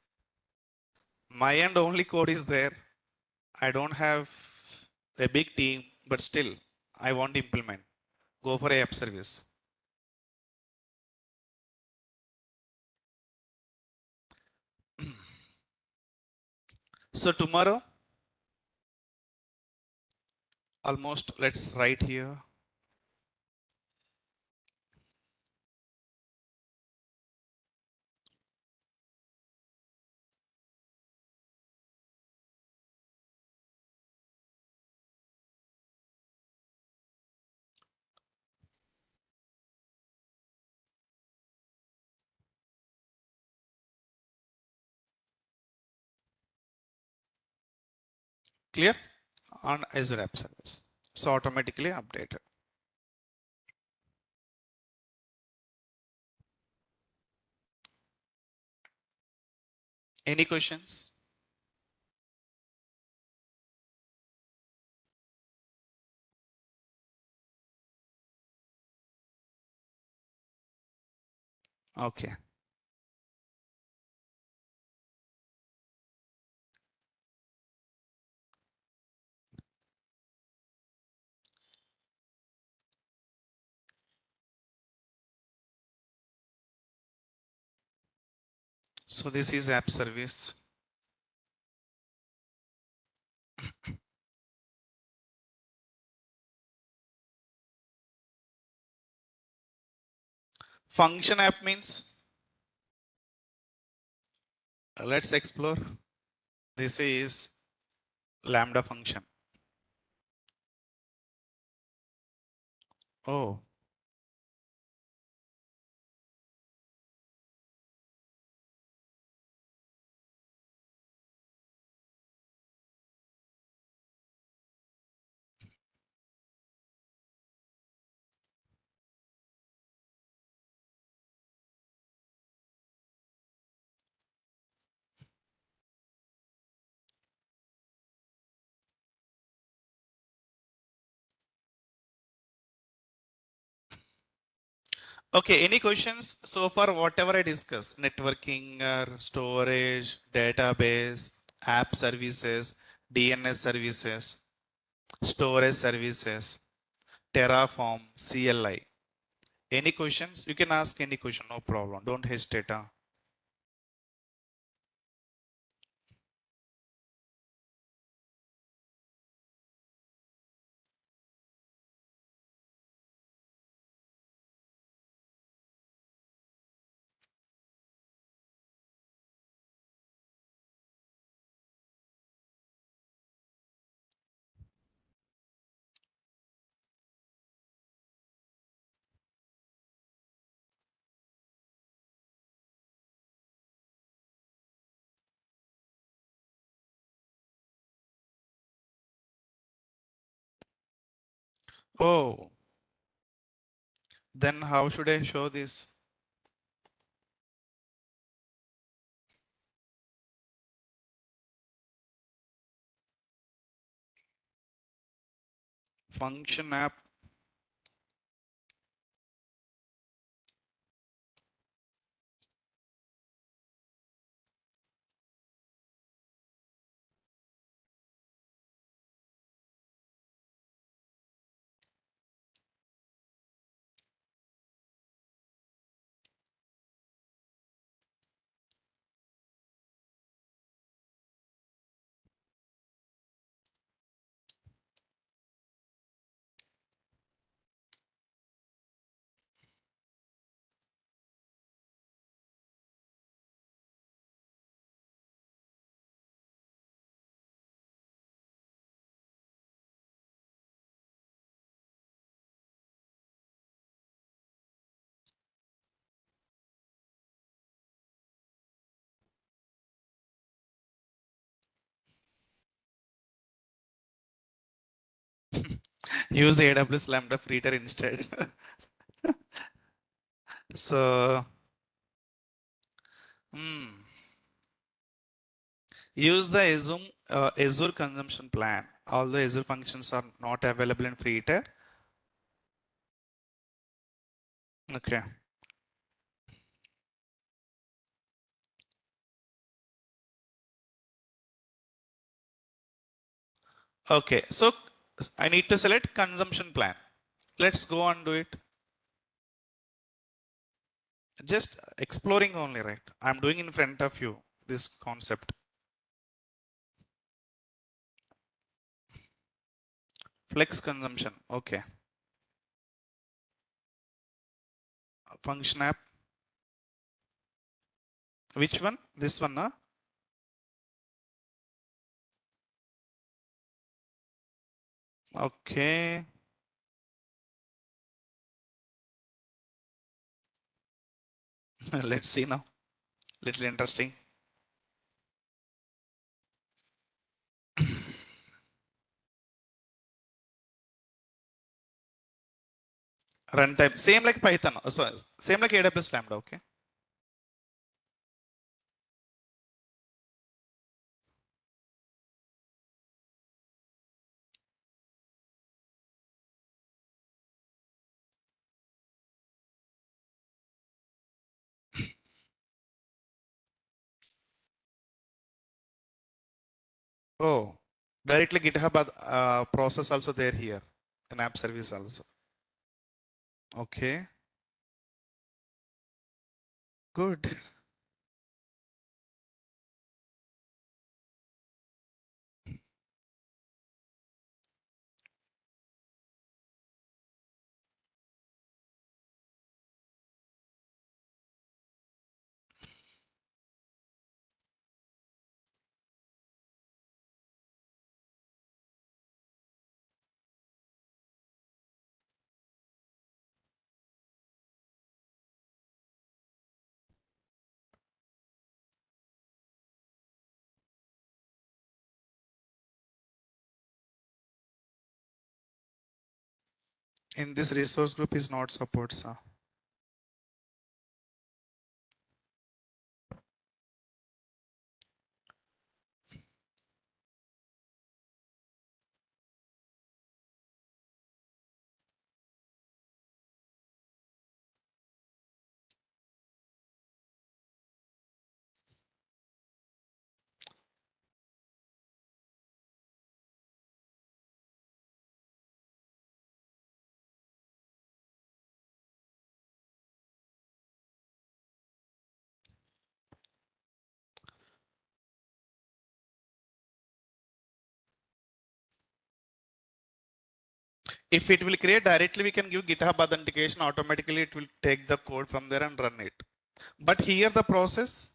Speaker 1: My end only code is there. I don't have a big team, but still I want to implement. Go for a app service. So tomorrow, almost let's write here. Clear? On Azure App Service. So automatically updated. Any questions? Okay. So this is app service. Function app means let's explore. This is Lambda function. Oh, okay. Any questions so far? Whatever I discussed, networking, storage, database, app services, DNS services, storage services, Terraform, CLI. Any questions? You can ask any question, no problem. Don't hesitate. Oh, then how should I show this? Function app. Use AWS Lambda Freeter instead. So, hmm, use the Azure consumption plan. All the Azure functions are not available in Freeter. Okay. Okay. So I need to select consumption plan. Let's go and do it. Just exploring only, right? I'm doing in front of you this concept. Flex consumption. Okay. Function app. Which one? This one, huh? Okay. Let's see now. Little interesting. Runtime. Same like Python. So same like AWS Lambda. Okay. Oh, directly GitHub process also there here. An app service also. Okay. Good. In this resource group is not supports. If it will create directly, we can give GitHub authentication. Automatically, it will take the code from there and run it. But here the process,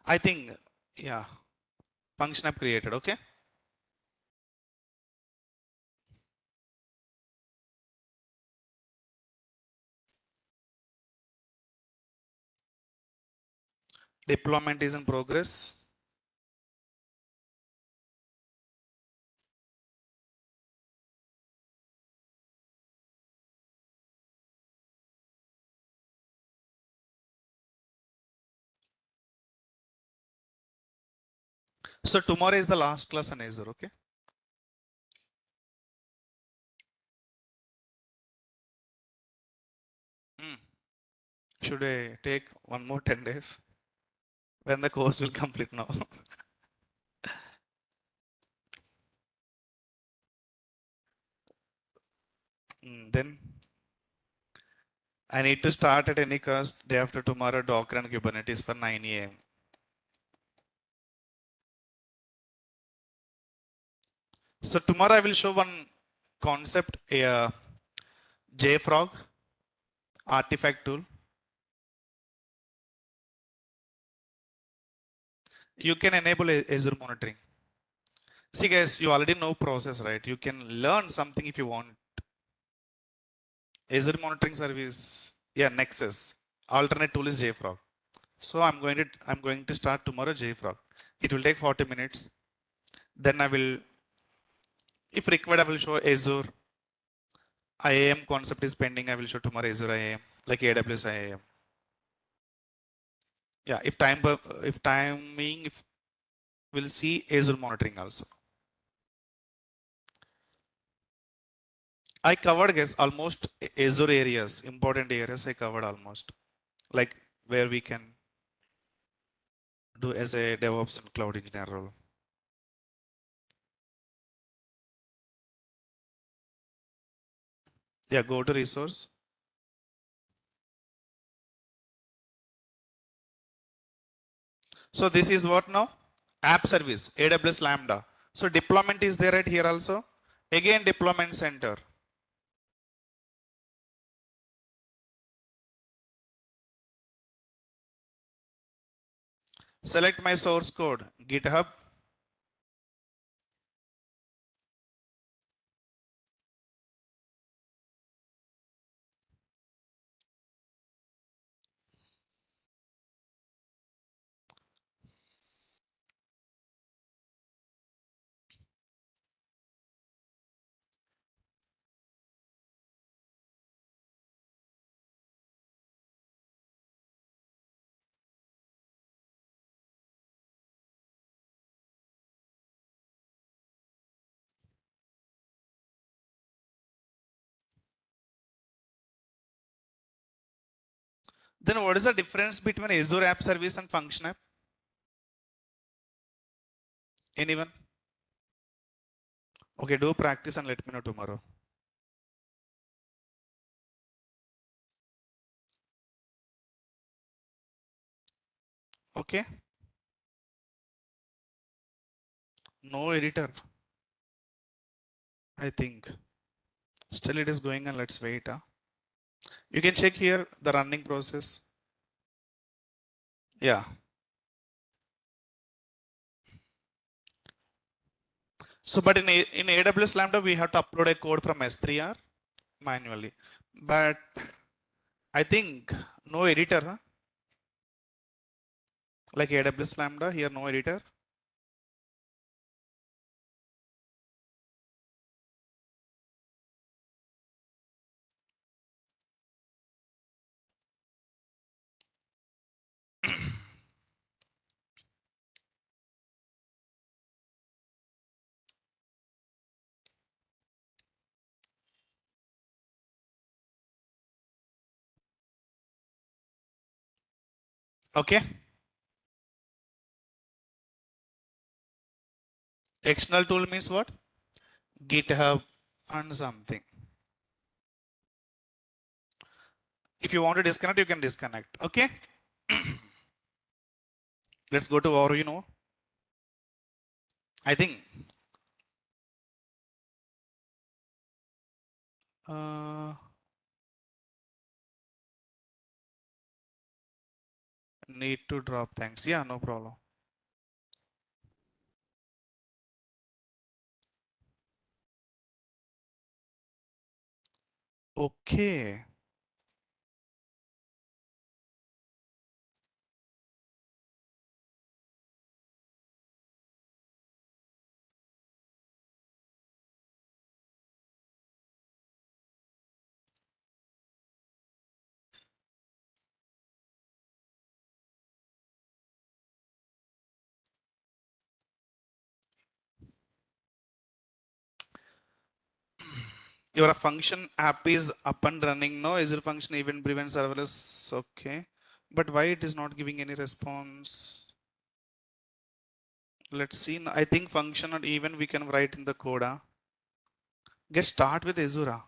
Speaker 1: I think, yeah, function app created. Okay. Deployment is in progress. So tomorrow is the last class on Azure, okay? Hmm. Should I take one more 10 days? When the course will complete now? Then I need to start at any cost day after tomorrow Docker and Kubernetes for 9 a.m. So tomorrow I will show one concept, a JFrog artifact tool. You can enable Azure monitoring. See guys, you already know process, right? You can learn something if you want. Azure monitoring service, yeah, Nexus. Alternate tool is JFrog. So I'm going to start tomorrow JFrog. It will take 40 minutes. Then I will, if required, I will show Azure IAM concept is pending. I will show tomorrow Azure IAM, like AWS IAM. Yeah, if timing, if we'll see Azure monitoring also. I covered, guys, almost Azure areas, important areas I covered almost, like where we can do as a DevOps and cloud engineer role. Yeah, go to resource. So this is what now? App service, AWS Lambda. So deployment is there right here also. Again, deployment center. Select my source code, GitHub. Then what is the difference between Azure App Service and Function App? Anyone? Okay, do practice and let me know tomorrow. Okay. No editor, I think. Still it is going on. Let's wait. You can check here the running process. Yeah. So, but in AWS Lambda, we have to upload a code from S3R manually. But I think no editor, huh? Like AWS Lambda, here no editor. Okay. External tool means what? GitHub and something. If you want to disconnect, you can disconnect. Okay. Let's go to our, I think uh, need to drop. Thanks. Yeah, no problem. Okay. your function app is up and running. No Azure function event prevent serverless. Okay, but why it is not giving any response? Let's see. I think function or even we can write in the code. Get start with Azure.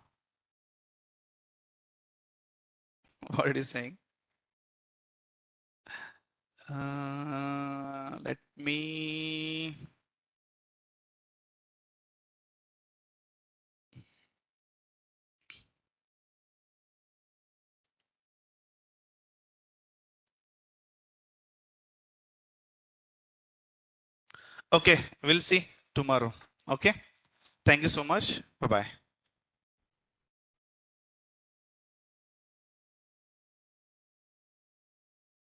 Speaker 1: What it is saying? Let me. Okay, we'll see tomorrow. Okay, thank you so much. Bye bye.